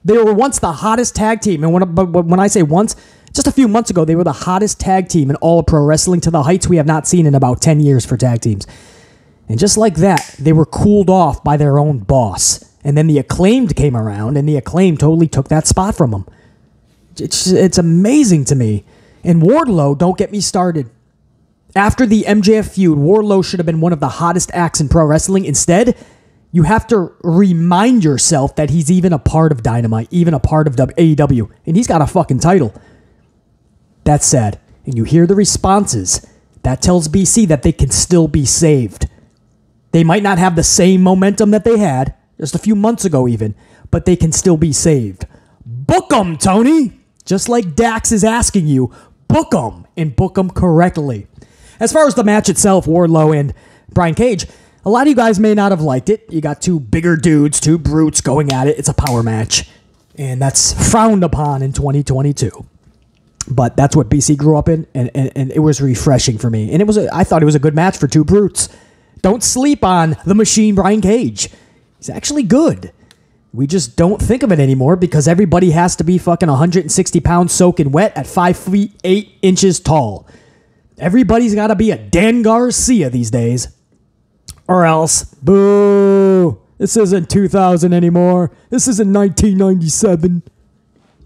A: They were once the hottest tag team. And when I say once, just a few months ago, they were the hottest tag team in all of pro wrestling, to the heights we have not seen in about 10 years for tag teams. And just like that, they were cooled off by their own boss. And then the Acclaimed came around, and the Acclaimed totally took that spot from them. It's amazing to me. And Wardlow, don't get me started. After the MJF feud, Wardlow should have been one of the hottest acts in pro wrestling. Instead, you have to remind yourself that he's even a part of Dynamite, even a part of AEW. And he's got a fucking title. That's sad. And you hear the responses. That tells BC that they can still be saved. They might not have the same momentum that they had just a few months ago even, but they can still be saved. Book them, Tony! Just like Dax is asking you, book them, and book them correctly. As far as the match itself, Wardlow and Brian Cage, a lot of you guys may not have liked it. You got 2 bigger dudes, 2 brutes going at it. It's a power match, and that's frowned upon in 2022. But that's what BC grew up in, and it was refreshing for me. And I thought it was a good match for 2 brutes. Don't sleep on the Machine, Brian Cage. He's actually good. We just don't think of it anymore because everybody has to be fucking 160 pounds soaking wet at 5 feet 8 inches tall. Everybody's got to be a Dan Garcia these days. Or else, boo, this isn't 2000 anymore. This isn't 1997.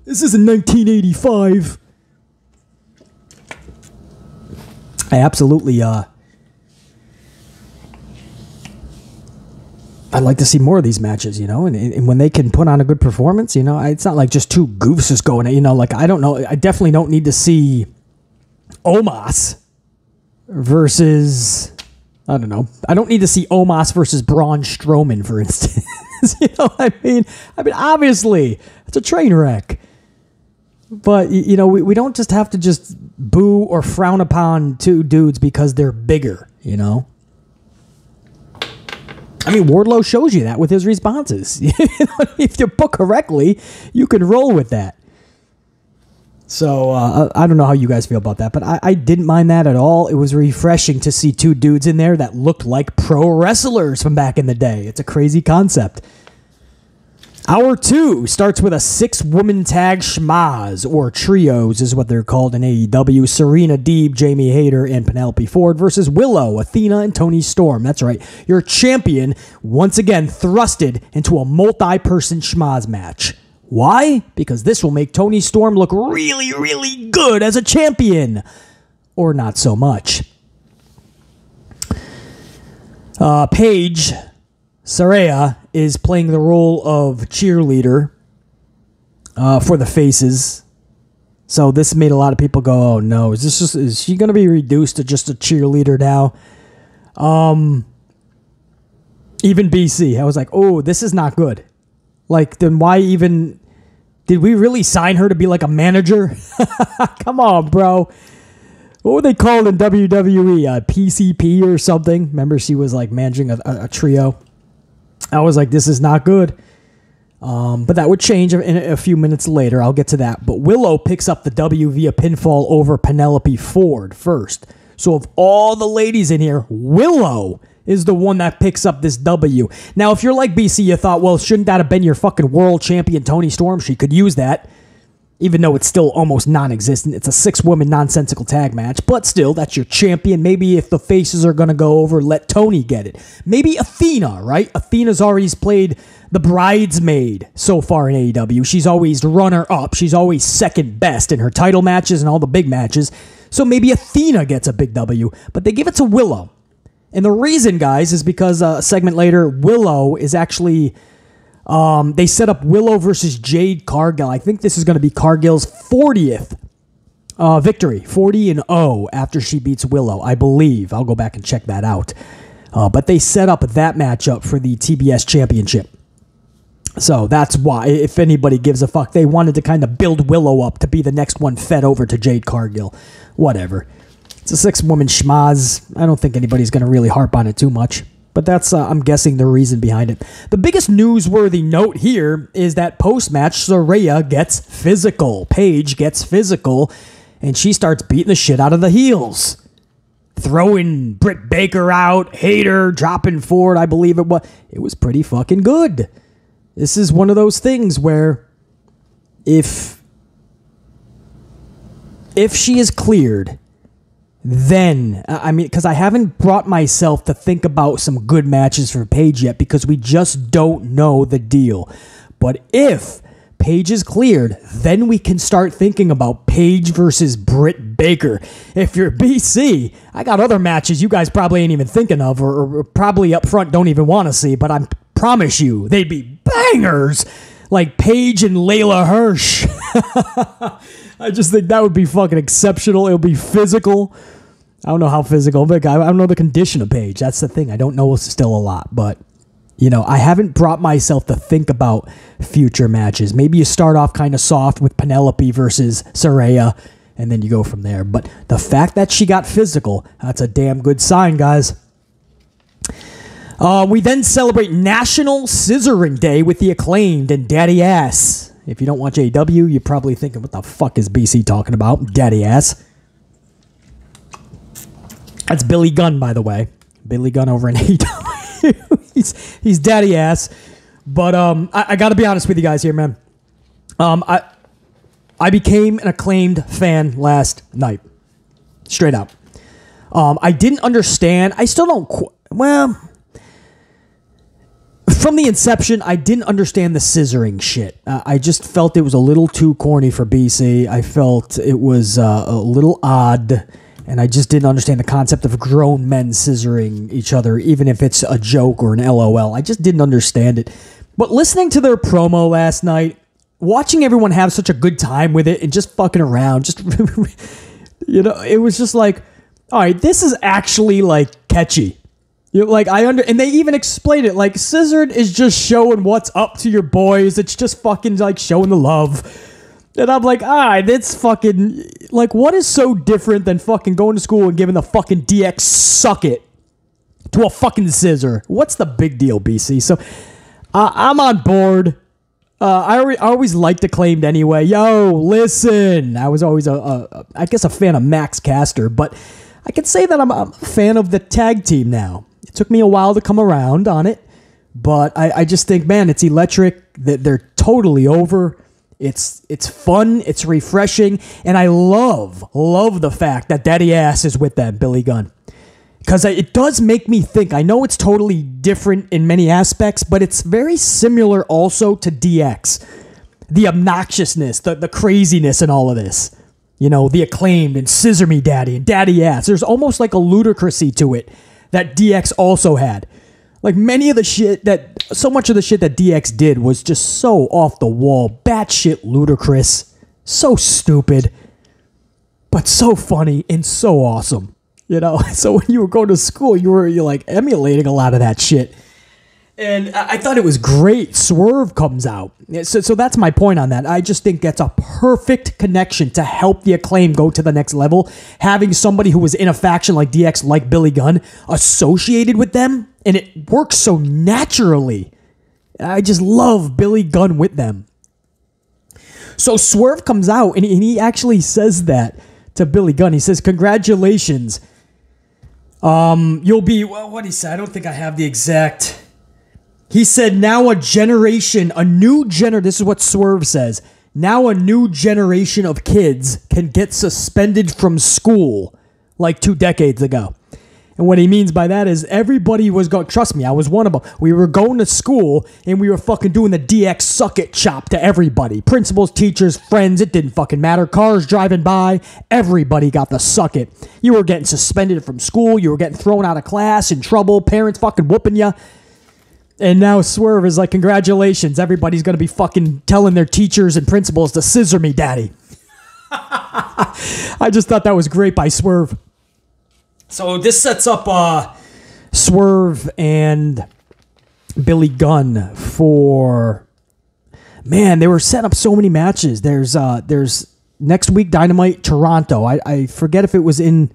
A: This isn't 1985. I absolutely, I'd like to see more of these matches, you know, and when they can put on a good performance, you know, it's not like just two goofs just going, you know, like, I don't know, I definitely don't need to see Omos versus, I don't know, I don't need to see Omos versus Braun Strowman, for instance. You know what I mean? Obviously, it's a train wreck. But, you know, we don't just have to just boo or frown upon two dudes because they're bigger, you know? I mean, Wardlow shows you that with his responses. You know, if you book correctly, you can roll with that. So, I don't know how you guys feel about that, but I didn't mind that at all. It was refreshing to see two dudes in there that looked like pro wrestlers from back in the day. It's a crazy concept. Hour 2 starts with a 6-woman tag schmaz, or trios is what they're called in AEW. Serena Deeb, Jamie Hayter, and Penelope Ford versus Willow, Athena, and Toni Storm. That's right. Your champion, once again, thrusted into a multi-person schmaz match. Why? Because this will make Toni Storm look really, really good as a champion. Or not so much. Paige Saraya is playing the role of cheerleader for the faces. So this made a lot of people go, oh no, is she going to be reduced to just a cheerleader now? Even BC, I was like, oh, this is not good. Like, then why even, did we really sign her to be like a manager? Come on, bro. What were they called in WWE? PCP or something? Remember, she was like managing a trio. I was like, this is not good. But that would change in a few minutes later. I'll get to that. But Willow picks up the W via pinfall over Penelope Ford first. So of all the ladies in here, Willow is the one that picks up this W. Now, if you're like BC, you thought, well, shouldn't that have been your fucking world champion, Toni Storm? She could use that. Even though it's still almost non-existent. It's a 6-woman nonsensical tag match. But still, that's your champion. Maybe if the faces are going to go over, let Toni get it. Maybe Athena, right? Athena's already played the bridesmaid so far in AEW. She's always runner-up. She's always second best in her title matches and all the big matches. So maybe Athena gets a big W. But they give it to Willow. And the reason, guys, is because a segment later, Willow is actually... they set up Willow versus Jade Cargill. I think this is going to be Cargill's 40th victory. 40-0 after she beats Willow, I believe. I'll go back and check that out. But they set up that matchup for the TBS Championship. So that's why, if anybody gives a fuck, they wanted to kind of build Willow up to be the next one fed over to Jade Cargill. Whatever. It's a 6-woman schmaz. I don't think anybody's going to really harp on it too much. But that's, I'm guessing, the reason behind it. The biggest newsworthy note here is that post-match, Saraya gets physical. Paige gets physical, and she starts beating the shit out of the heels. Throwing Britt Baker out, Hayter, dropping Ford, I believe it was. It was pretty fucking good. This is one of those things where if she is cleared... Then, I mean, because I haven't brought myself to think about some good matches for Paige yet because we just don't know the deal. But if Paige is cleared, then we can start thinking about Paige versus Britt Baker. If you're BC, I got other matches you guys probably ain't even thinking of or probably up front don't even want to see, but I promise you, they'd be bangers like Paige and Layla Hirsch. I just think that would be fucking exceptional. It'll be physical. I don't know how physical, but I don't know the condition of Paige. That's the thing. I don't know still a lot, but, you know, I haven't brought myself to think about future matches. Maybe you start off kind of soft with Penelope versus Saraya, and then you go from there. But the fact that she got physical, that's a damn good sign, guys. We then celebrate National Scissoring Day with the Acclaimed and Daddy Ass. If you don't watch AEW, you're probably thinking, what the fuck is BC talking about? Daddy Ass. That's Billy Gunn, by the way. Billy Gunn over in AEW. he's Daddy Ass. But I got to be honest with you guys here, man. I became an Acclaimed fan last night. Straight up. I didn't understand. I still don't... Well... from the inception, I didn't understand the scissoring shit. I just felt it was a little too corny for BC. I felt it was a little odd, and I just didn't understand the concept of grown men scissoring each other, even if it's a joke or an LOL. I just didn't understand it. But listening to their promo last night, watching everyone have such a good time with it and just fucking around, just, it was just like, all right, this is actually like catchy. And they even explain it like scissored is just showing what's up to your boys. It's just fucking like showing the love. And I'm like, all right, that's fucking like, what is so different than fucking going to school and giving the fucking DX suck it to a fucking scissor? What's the big deal, BC? So I'm on board. I always liked Acclaimed anyway. Yo, listen, I was always I guess a fan of Max Caster, but I can say that I'm a fan of the tag team now. It took me a while to come around on it, but I just think, man, it's electric. They're totally over. It's fun. It's refreshing. And I love the fact that Daddy Ass is with them, Billy Gunn. Because it does make me think. I know it's totally different in many aspects, but it's very similar also to DX. The obnoxiousness, the craziness in all of this. The Acclaimed and Scissor Me Daddy and Daddy Ass. There's almost like a ludicrousy to it that DX also had. Like so much of the shit that DX did was just so off the wall, batshit ludicrous, so stupid, but so funny and so awesome. So when you were going to school, you're like emulating a lot of that shit. And I thought it was great. Swerve comes out. So that's my point on that. I just think that's a perfect connection to help the Acclaim go to the next level. Having somebody who was in a faction like DX, like Billy Gunn, associated with them, and it works so naturally. I just love Billy Gunn with them. So Swerve comes out, and he actually says that to Billy Gunn. He says, congratulations. You'll be, well, what he said, I don't think I have the exact... He said, now this is what Swerve says, now a new generation of kids can get suspended from school like 2 decades ago. And what he means by that is everybody was going, trust me, I was one of them. We were going to school and we were fucking doing the DX suck it chop to everybody. Principals, teachers, friends, it didn't fucking matter. Cars driving by, everybody got the suck it. You were getting suspended from school. You were getting thrown out of class, in trouble, parents fucking whooping you. And now Swerve is like, congratulations, everybody's going to be fucking telling their teachers and principals to scissor me, daddy. I just thought that was great by Swerve. So this sets up Swerve and Billy Gunn for... Man, they were setting up so many matches. There's next week Dynamite Toronto. I forget if it was in...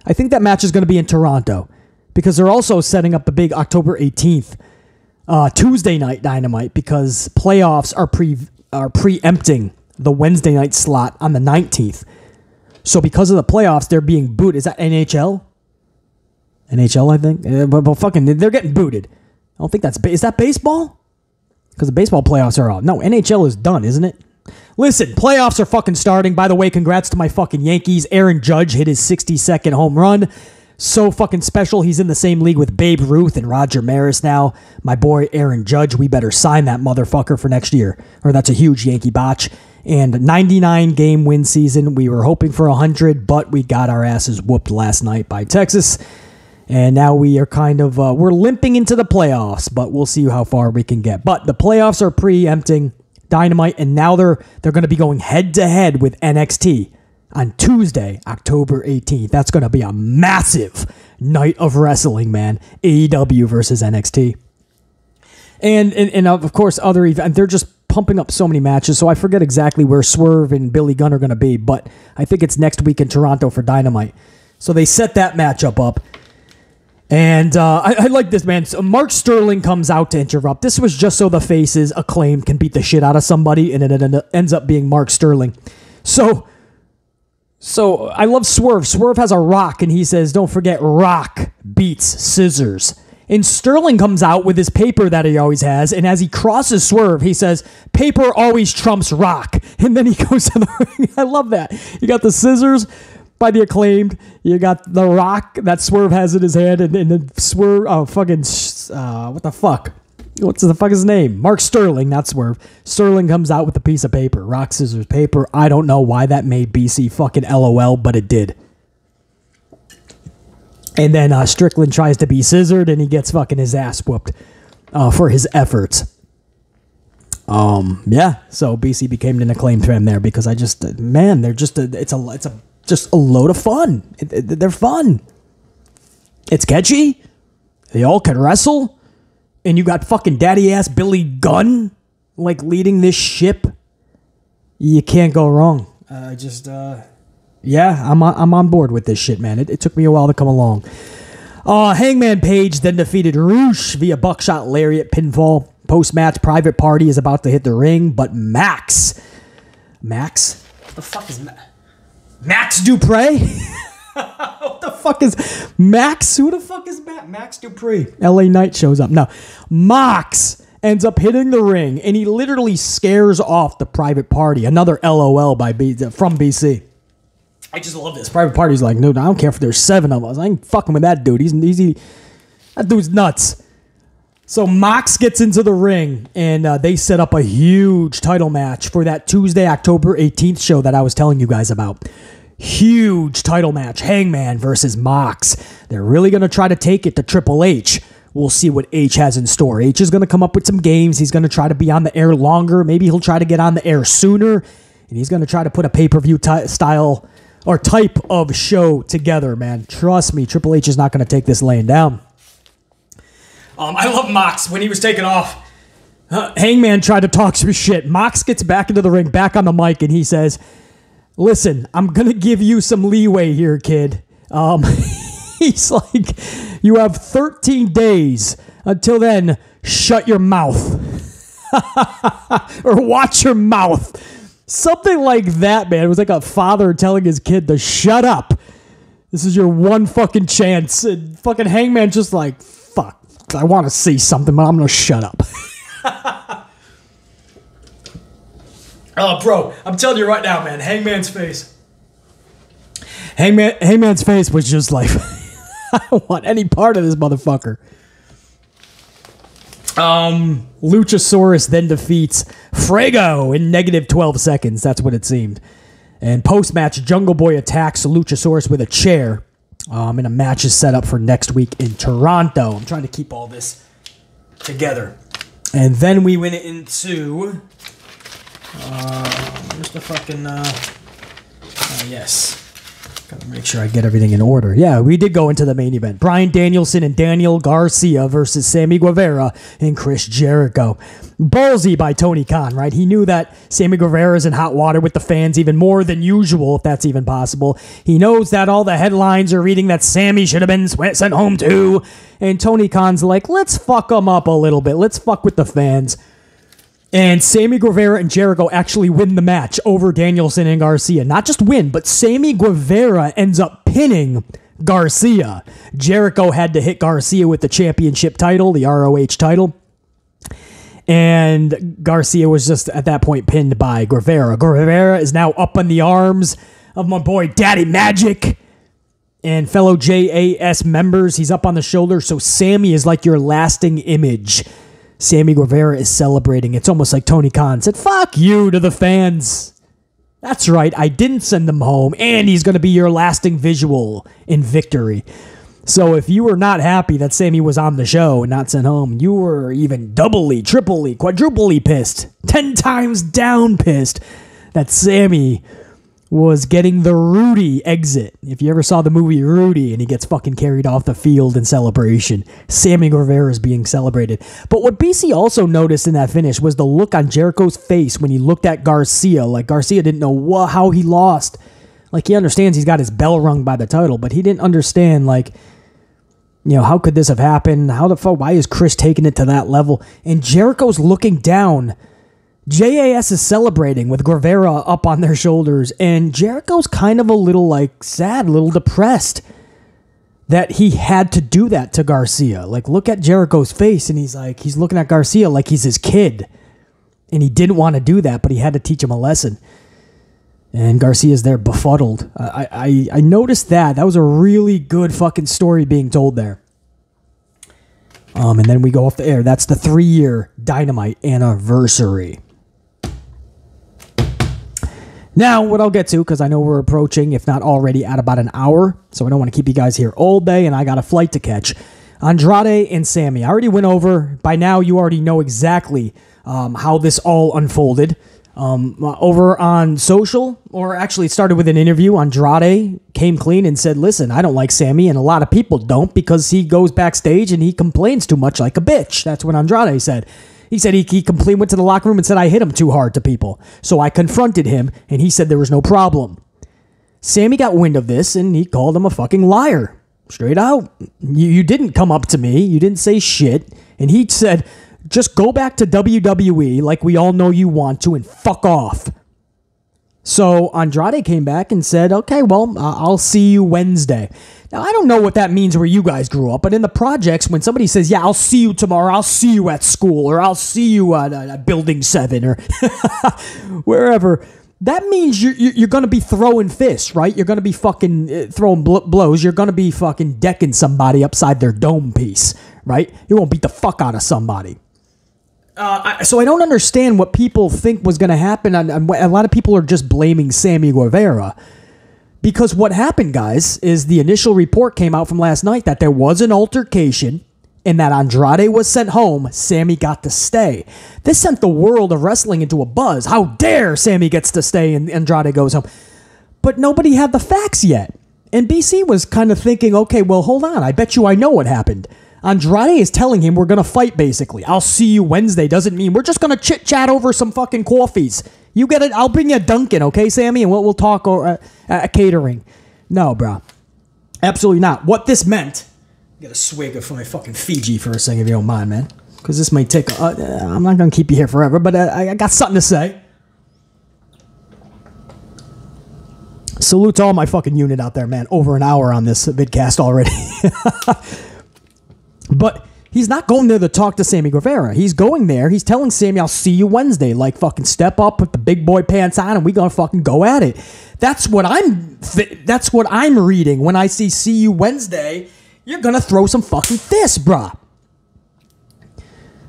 A: I think that match is going to be in Toronto because they're also setting up the big October 18th Tuesday night Dynamite because playoffs are preempting the Wednesday night slot on the 19th. So because of the playoffs, they're being booted. Is that NHL? NHL, I think. But fucking, they're getting booted. I don't think is that baseball? Because the baseball playoffs are out. No, NHL is done, isn't it? Listen, playoffs are fucking starting. By the way, congrats to my fucking Yankees. Aaron Judge hit his 62nd home run. So fucking special. He's in the same league with Babe Ruth and Roger Maris now. My boy Aaron Judge, we better sign that motherfucker for next year. Or that's a huge Yankee botch. And 99 game win season. We were hoping for 100, but we got our asses whooped last night by Texas. And now we are kind of, we're limping into the playoffs, but we'll see how far we can get. But the playoffs are preempting Dynamite, and now they're going to be going head-to-head with NXT on Tuesday, October 18th. That's going to be a massive night of wrestling, man. AEW versus NXT. And of course, other events. They're just pumping up so many matches, so I forget exactly where Swerve and Billy Gunn are going to be, but I think it's next week in Toronto for Dynamite. So they set that matchup up. And I like this, man. So Mark Sterling comes out to interrupt. This was just so the faces Acclaimed can beat the shit out of somebody, and it ends up being Mark Sterling. So I love Swerve. Swerve has a rock, and he says, don't forget, rock beats scissors. And Sterling comes out with his paper that he always has, and as he crosses Swerve, he says, paper always trumps rock. And then he goes to the ring. I love that. You got the scissors by the Acclaimed. You got the rock that Swerve has in his hand, and then Swerve, what the fuck? what's the fuck his name? Mark Sterling, not Swerve. Sterling comes out with a piece of paper. Rock, scissors, paper. I don't know why that made BC fucking LOL, but it did. And then Strickland tries to be scissored, and he gets fucking his ass whooped for his efforts. Yeah, so BC became an acclaimed fan there because I just, man, they're just just a load of fun. They're fun. It's catchy. They all can wrestle. And you got fucking daddy ass Billy Gunn like leading this ship. You can't go wrong. Yeah, I'm on board with this shit, man. It took me a while to come along. Hangman Page then defeated Roosh via buckshot lariat pinfall. Post-match, Private Party is about to hit the ring, but Max? What the fuck is Max Dupree? What the fuck is Max? Who the fuck is Max Dupree? LA Knight shows up. No, Mox ends up hitting the ring, and he literally scares off the Private Party. Another LOL from BC. I just love this. Private Party's like, no, I don't care if there's 7 of us. I ain't fucking with that dude. He's easy. That dude's nuts. So Mox gets into the ring, and they set up a huge title match for that Tuesday, October 18th show that I was telling you guys about. Huge title match. Hangman versus Mox. They're really going to try to take it to Triple H. We'll see what H has in store. H is going to come up with some games. He's going to try to be on the air longer. Maybe he'll try to get on the air sooner, and he's going to try to put a pay-per-view style or type of show together, man. Trust me, Triple H is not going to take this laying down. I love Mox. When he was taken off, Hangman tried to talk some shit. Mox gets back into the ring, back on the mic, and he says, listen, I'm going to give you some leeway here, kid. He's like, you have 13 days. Until then, shut your mouth. Or watch your mouth. Something like that, man. It was like a father telling his kid to shut up. This is your one fucking chance. And fucking Hangman just like, fuck. I want to say something, but I'm going to shut up. Oh, bro, I'm telling you right now, man, Hangman's face. Hangman's face was just like, I don't want any part of this motherfucker. Luchasaurus then defeats Frago in negative 12 seconds. That's what it seemed. And post-match, Jungle Boy attacks Luchasaurus with a chair. And a match is set up for next week in Toronto. I'm trying to keep all this together. And then we went into... where's the fucking... yes. Gotta make sure I get everything in order. Yeah, we did go into the main event. Bryan Danielson and Daniel Garcia versus Sammy Guevara and Chris Jericho. Ballsy by Tony Khan, right? He knew that Sammy Guevara's in hot water with the fans even more than usual, if that's even possible. He knows that all the headlines are reading that Sammy should have been sent home too. And Tony Khan's like, let's fuck him up a little bit. Let's fuck with the fans. And Sammy Guevara and Jericho actually win the match over Danielson and Garcia. Not just win, but Sammy Guevara ends up pinning Garcia. Jericho had to hit Garcia with the championship title, the ROH title. And Garcia was just at that point pinned by Guevara. Guevara is now up in the arms of my boy Daddy Magic and fellow JAS members. He's up on the shoulder, so Sammy is like your lasting image. Sammy Guevara is celebrating. It's almost like Tony Khan said, fuck you to the fans. That's right, I didn't send him home, and he's going to be your lasting visual in victory. So if you were not happy that Sammy was on the show and not sent home, you were even doubly, triply, quadruply pissed. 10 times down pissed that Sammy was getting the Rudy exit. If you ever saw the movie Rudy and he gets fucking carried off the field in celebration, Sammy Guevara is being celebrated. But what BC also noticed in that finish was the look on Jericho's face when he looked at Garcia. Like Garcia didn't know how he lost. Like he understands he's got his bell rung by the title, but he didn't understand like, you know, how could this have happened? How the fuck, why is Chris taking it to that level? And Jericho's looking down. JAS is celebrating with Guevara up on their shoulders, and Jericho's kind of a little like sad, a little depressed that he had to do that to Garcia. Like, look at Jericho's face, and he's looking at Garcia like he's his kid, and he didn't want to do that, but he had to teach him a lesson. And Garcia's there befuddled. I noticed that. That was a really good fucking story being told there. And then we go off the air. That's the 3-year Dynamite anniversary. Now, what I'll get to, because I know we're approaching, if not already, at about an hour, so I don't want to keep you guys here all day, and I got a flight to catch. Andrade and Sammy. I already went over. By now, you already know exactly how this all unfolded. Over on social, or actually it started with an interview, Andrade came clean and said, listen, I don't like Sammy, and a lot of people don't, because he goes backstage and he complains too much like a bitch. That's what Andrade said. He said he complained, went to the locker room and said, I hit him too hard to people. So I confronted him, and he said there was no problem. Sammy got wind of this, and he called him a fucking liar. Straight out. You didn't come up to me. You didn't say shit. And he said, just go back to WWE like we all know you want to and fuck off. So Andrade came back and said, okay, well, I'll see you Wednesday. Now, I don't know what that means where you guys grew up, but in the projects, when somebody says, yeah, I'll see you tomorrow, I'll see you at school, or I'll see you at Building 7, or wherever, that means you're going to be throwing fists, right? You're going to be fucking throwing blows. You're going to be fucking decking somebody upside their dome piece, right? You won't beat the fuck out of somebody. So I don't understand what people think was going to happen. A lot of people are just blaming Sammy Guevara. Because what happened, guys, is the initial report came out from last night that there was an altercation and that Andrade was sent home. Sammy got to stay. This sent the world of wrestling into a buzz. How dare Sammy gets to stay and Andrade goes home. But nobody had the facts yet. And BC was kind of thinking, okay, well, hold on. I bet you I know what happened. Andrade is telling him we're going to fight, basically. I'll see you Wednesday. Doesn't mean we're just going to chit-chat over some fucking coffees. You get it? I'll bring you a Dunkin', okay, Sammy? And we'll talk catering. No, bro. Absolutely not. What this meant... Get a swig of my fucking Fiji for a second, if you don't mind, man. Because this might take... I'm not going to keep you here forever, but I got something to say. Salute to all my fucking unit out there, man. Over an hour on this vidcast already. But he's not going there to talk to Sammy Guevara. He's going there. He's telling Sammy, I'll see you Wednesday. Like, fucking step up, put the big boy pants on, and we gonna fucking go at it. That's what I'm reading when I see you Wednesday. You're gonna throw some fucking fists, bruh.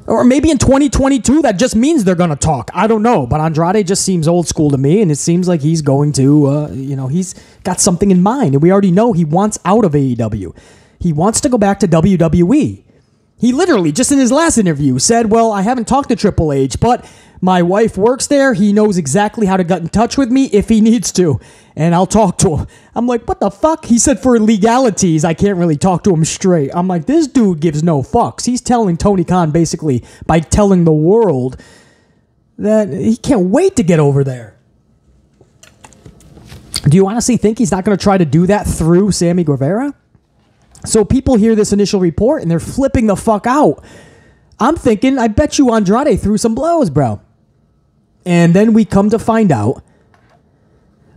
A: Or maybe in 2022, that just means they're gonna talk. I don't know. But Andrade just seems old school to me, and it seems like he's going to, he's got something in mind. And we already know he wants out of AEW. He wants to go back to WWE. He literally, just in his last interview, said, well, I haven't talked to Triple H, but my wife works there. He knows exactly how to get in touch with me if he needs to, and I'll talk to him. I'm like, what the fuck? He said for legalities, I can't really talk to him straight. I'm like, this dude gives no fucks. He's telling Tony Khan, basically, by telling the world that he can't wait to get over there. Do you honestly think he's not going to try to do that through Sammy Guevara? So people hear this initial report and they're flipping the fuck out. I'm thinking, I bet you Andrade threw some blows, bro. And then we come to find out,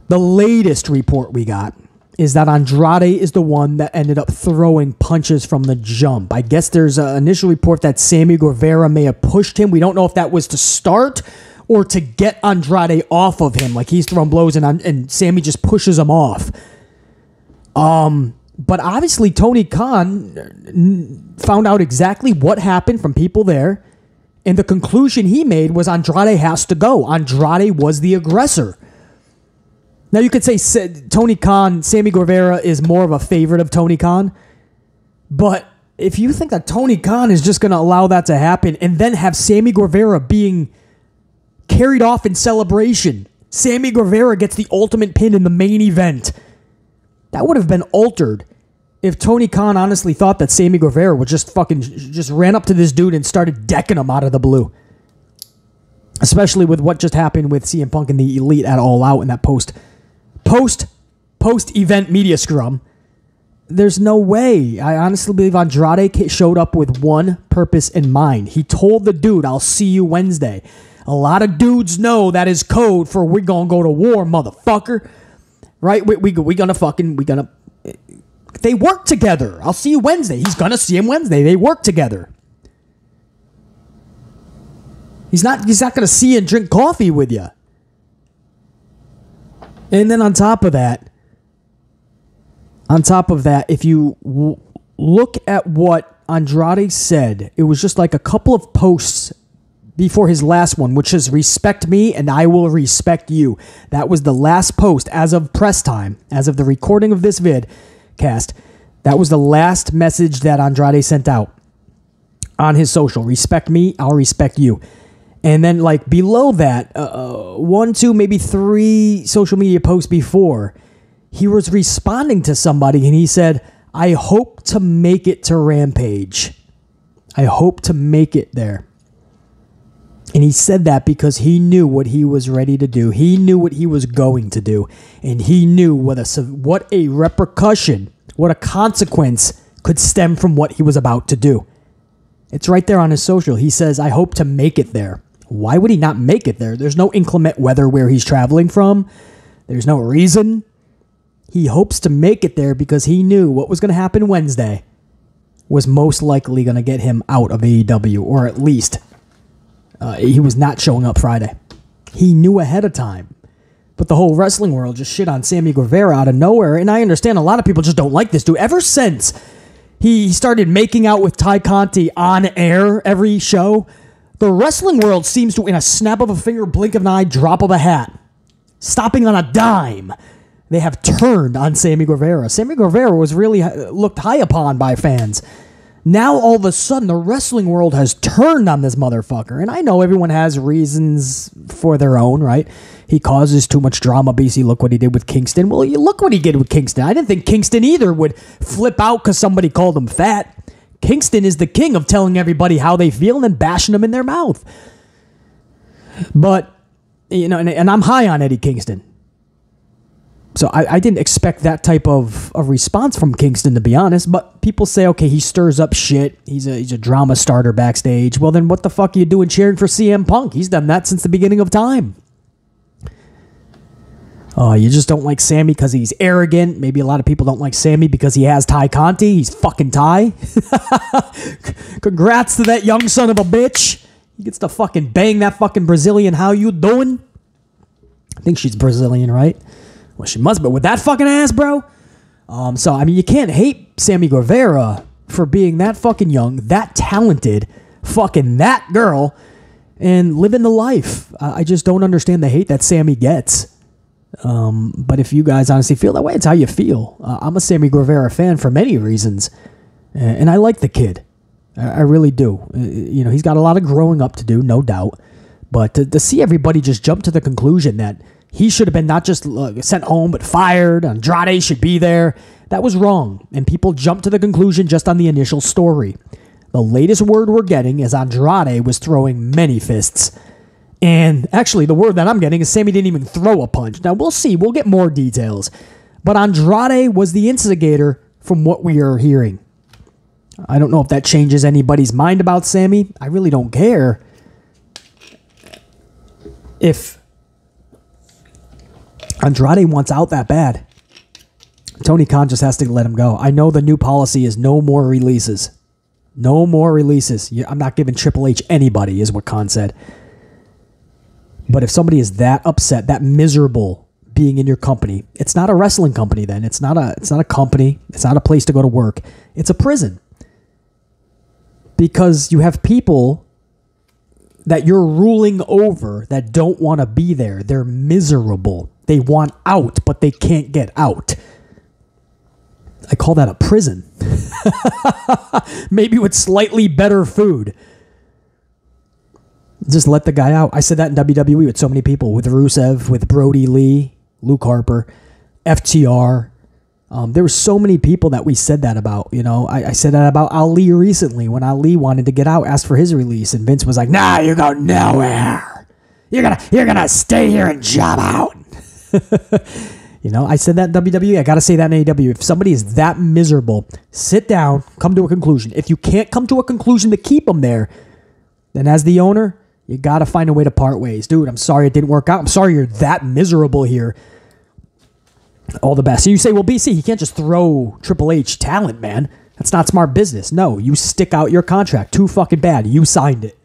A: the latest report we got is that Andrade is the one that ended up throwing punches from the jump. I guess there's an initial report that Sammy Guevara may have pushed him. We don't know if that was to start or to get Andrade off of him. Like he's throwing blows and Sammy just pushes him off. But obviously, Tony Khan found out exactly what happened from people there. And the conclusion he made was Andrade has to go. Andrade was the aggressor. Now, you could say Tony Khan, Sammy Guevara is more of a favorite of Tony Khan. But if you think that Tony Khan is just going to allow that to happen and then have Sammy Guevara being carried off in celebration, Sammy Guevara gets the ultimate pin in the main event. That would have been altered if Tony Khan honestly thought that Sammy Guevara would just ran up to this dude and started decking him out of the blue. Especially with what just happened with CM Punk and the Elite at All Out in that post-event media scrum. There's no way. I honestly believe Andrade showed up with one purpose in mind. He told the dude, I'll see you Wednesday. A lot of dudes know that is code for we're gonna go to war, motherfucker. Right? We gonna... They work together. I'll see you Wednesday. He's gonna see him Wednesday. They work together. He's not gonna see you and drink coffee with you. And then on top of that, if you look at what Andrade said, it was just like a couple of posts before his last one, which is respect me and I will respect you. That was the last post as of press time, as of the recording of this vidcast. That was the last message that Andrade sent out on his social. Respect me, I'll respect you. And then like below that, 1, 2, maybe 3 social media posts before, he was responding to somebody and he said, I hope to make it to Rampage. I hope to make it there. And he said that because he knew what he was ready to do. He knew what he was going to do. And he knew what a repercussion, what a consequence could stem from what he was about to do. It's right there on his social. He says, I hope to make it there. Why would he not make it there? There's no inclement weather where he's traveling from. There's no reason. He hopes to make it there because he knew what was going to happen Wednesday was most likely going to get him out of AEW, or at least he was not showing up Friday. He knew ahead of time. But the whole wrestling world just shit on Sammy Guevara out of nowhere, and I understand a lot of people just don't like this dude. Ever since he started making out with Ty Conti on air every show, the wrestling world seems to, in a snap of a finger, blink of an eye, drop of a hat, stopping on a dime, they have turned on Sammy Guevara. Sammy Guevara was really looked high upon by fans. Now, all of a sudden, the wrestling world has turned on this motherfucker. And I know everyone has reasons for their own, right? He causes too much drama. BC, look what he did with Kingston. Well, you look what he did with Kingston. I didn't think Kingston either would flip out because somebody called him fat. Kingston is the king of telling everybody how they feel and then bashing them in their mouth. But, you know, and I'm high on Eddie Kingston. So I didn't expect that type of response from Kingston, to be honest. But people say, okay, he stirs up shit. He's a drama starter backstage. Well, then what the fuck are you doing cheering for CM Punk? He's done that since the beginning of time. Oh, you just don't like Sammy because he's arrogant. Maybe a lot of people don't like Sammy because he has Ty Conti. He's fucking Ty. Congrats to that young son of a bitch. He gets to fucking bang that fucking Brazilian. How you doing? I think she's Brazilian, right? Well, she must be with that fucking ass, bro. So, I mean, you can't hate Sammy Guevara for being that fucking young, that talented, fucking that girl, and living the life. I just don't understand the hate that Sammy gets. But if you guys honestly feel that way, it's how you feel. I'm a Sammy Guevara fan for many reasons, and I like the kid. I really do. You know, he's got a lot of growing up to do, no doubt. But to see everybody just jump to the conclusion that he should have been not just sent home, but fired, Andrade should be there, that was wrong. And people jumped to the conclusion just on the initial story. The latest word we're getting is Andrade was throwing many fists. And actually, the word that I'm getting is Sammy didn't even throw a punch. Now, we'll see. We'll get more details. But Andrade was the instigator from what we are hearing. I don't know if that changes anybody's mind about Sammy. I really don't care. If Andrade wants out that bad, Tony Khan just has to let him go. I know the new policy is no more releases. No more releases. I'm not giving Triple H anybody, is what Khan said. But if somebody is that upset, that miserable being in your company, it's not a wrestling company then. It's not a company. It's not a place to go to work. It's a prison. Because you have people that you're ruling over that don't want to be there. They're miserable. They want out, but they can't get out. I call that a prison. Maybe with slightly better food. Just let the guy out. I said that in WWE with so many people. With Rusev, with Brody Lee, Luke Harper, FTR. There were so many people that we said that about. You know, I said that about Ali recently when Ali wanted to get out, asked for his release, and Vince was like, "Nah, you go nowhere. You're gonna stay here and job out." You know, I said that in WWE. I got to say that in AEW. If somebody is that miserable, sit down, come to a conclusion. If you can't come to a conclusion to keep them there, then as the owner, you got to find a way to part ways. Dude, I'm sorry it didn't work out. I'm sorry you're that miserable here. All the best. So you say, well, BC, he can't just throw Triple H talent, man. That's not smart business. No, you stick out your contract. Too fucking bad. You signed it.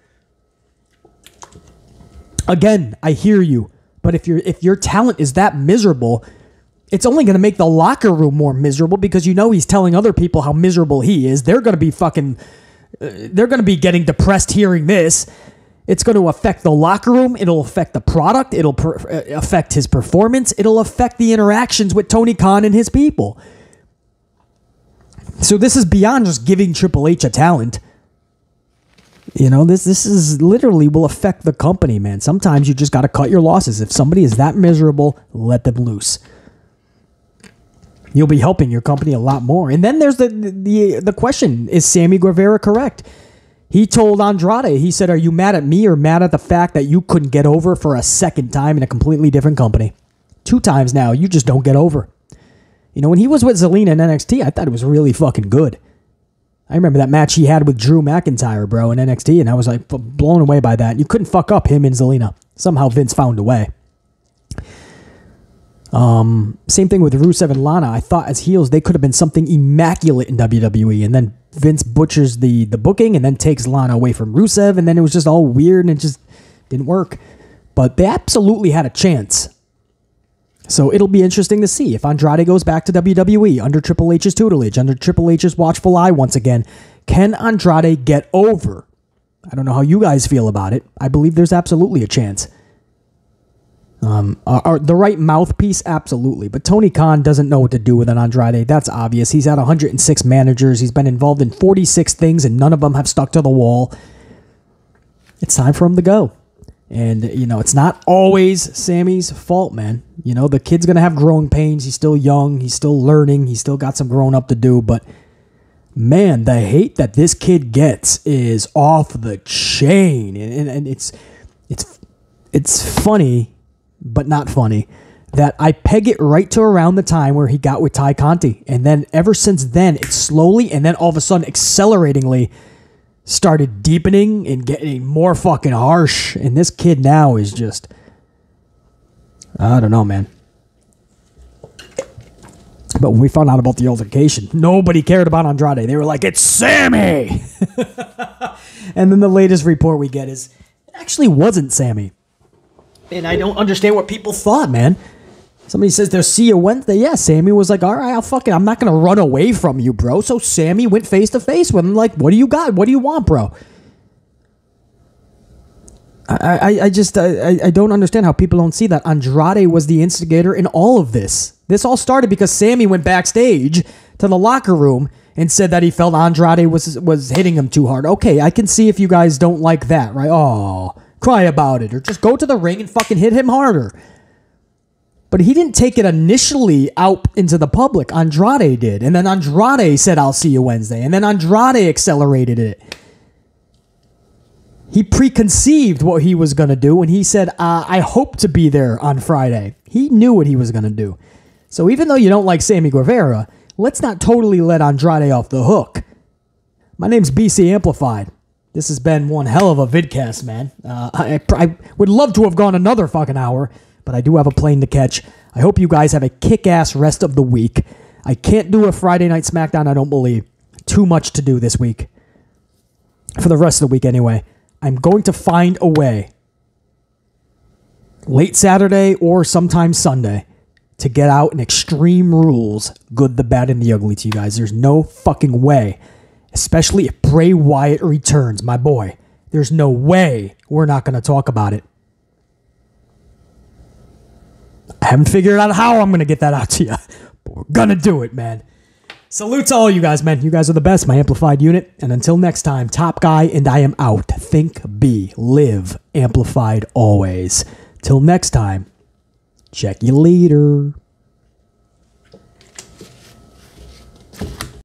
A: Again, I hear you. But if your talent is that miserable, It's only going to make the locker room more miserable because you know he's telling other people how miserable he is. They're going to be they're going to be getting depressed hearing this. It's going to affect the locker room. It'll affect the product. It'll affect his performance. It'll affect the interactions with Tony Khan and his people. So this is beyond just giving Triple H a talent. You know, this is literally will affect the company, man. Sometimes you just got to cut your losses. If somebody is that miserable, let them loose. You'll be helping your company a lot more. And then there's the question, is Sammy Guevara correct? He told Andrade, he said, are you mad at me or mad at the fact that you couldn't get over for a second time in a completely different company? 2 times now, you just don't get over. You know, when he was with Zelina in NXT, I thought it was really fucking good. I remember that match he had with Drew McIntyre, bro, in NXT, and I was like blown away by that. You couldn't fuck up him and Zelina. Somehow Vince found a way. Same thing with Rusev and Lana. I thought as heels, they could have been something immaculate in WWE, and then Vince butchers the booking and then takes Lana away from Rusev, and then it was just all weird and it just didn't work. But they absolutely had a chance. So it'll be interesting to see if Andrade goes back to WWE under Triple H's tutelage, under Triple H's watchful eye once again. Can Andrade get over? I don't know how you guys feel about it. I believe there's absolutely a chance. The right mouthpiece, absolutely. But Tony Khan doesn't know what to do with an Andrade. That's obvious. He's had 106 managers. He's been involved in 46 things, and none of them have stuck to the wall. It's time for him to go. And, you know, it's not always Sammy's fault, man. You know, the kid's going to have growing pains. He's still young. He's still learning. He's still got some growing up to do. But, man, the hate that this kid gets is off the chain. And it's funny, but not funny, that I peg it right to around the time where he got with Ty Conti. And then ever since then, it's slowly and then all of a sudden acceleratingly started deepening and getting more fucking harsh. And this kid now is just, I don't know, man. But when we found out about the altercation, nobody cared about Andrade. They were like, it's Sammy! And then the latest report we get is, it actually wasn't Sammy. And I don't understand what people thought, man. Somebody says they'll see you Wednesday. Yeah, Sammy was like, all right, I'm not going to run away from you, bro. So Sammy went face to face with him like, what do you got? What do you want, bro? I don't understand how people don't see that Andrade was the instigator in all of this. This all started because Sammy went backstage to the locker room and said that he felt Andrade was hitting him too hard. Okay, I can see if you guys don't like that, right? Oh, cry about it. Or just go to the ring and fucking hit him harder. But he didn't take it initially out into the public. Andrade did. And then Andrade said, I'll see you Wednesday. And then Andrade accelerated it. He preconceived what he was going to do. And he said, I hope to be there on Friday. He knew what he was going to do. So even though you don't like Sammy Guevara, let's not totally let Andrade off the hook. My name's BC Amplified. This has been one hell of a vidcast, man. I would love to have gone another fucking hour, but I do have a plane to catch. I hope you guys have a kick-ass rest of the week. I can't do a Friday Night SmackDown, I don't believe. Too much to do this week. For the rest of the week, anyway. I'm going to find a way, late Saturday or sometime Sunday, to get out an Extreme Rules, Good, the Bad, and the Ugly to you guys. There's no fucking way. Especially if Bray Wyatt returns, my boy. There's no way we're not going to talk about it. I haven't figured out how I'm going to get that out to you. But we're going to do it, man. Salute to all you guys, man. You guys are the best, my amplified unit. And until next time, Top Guy and I am out. Think, be, live, amplified always. Till next time, check you later.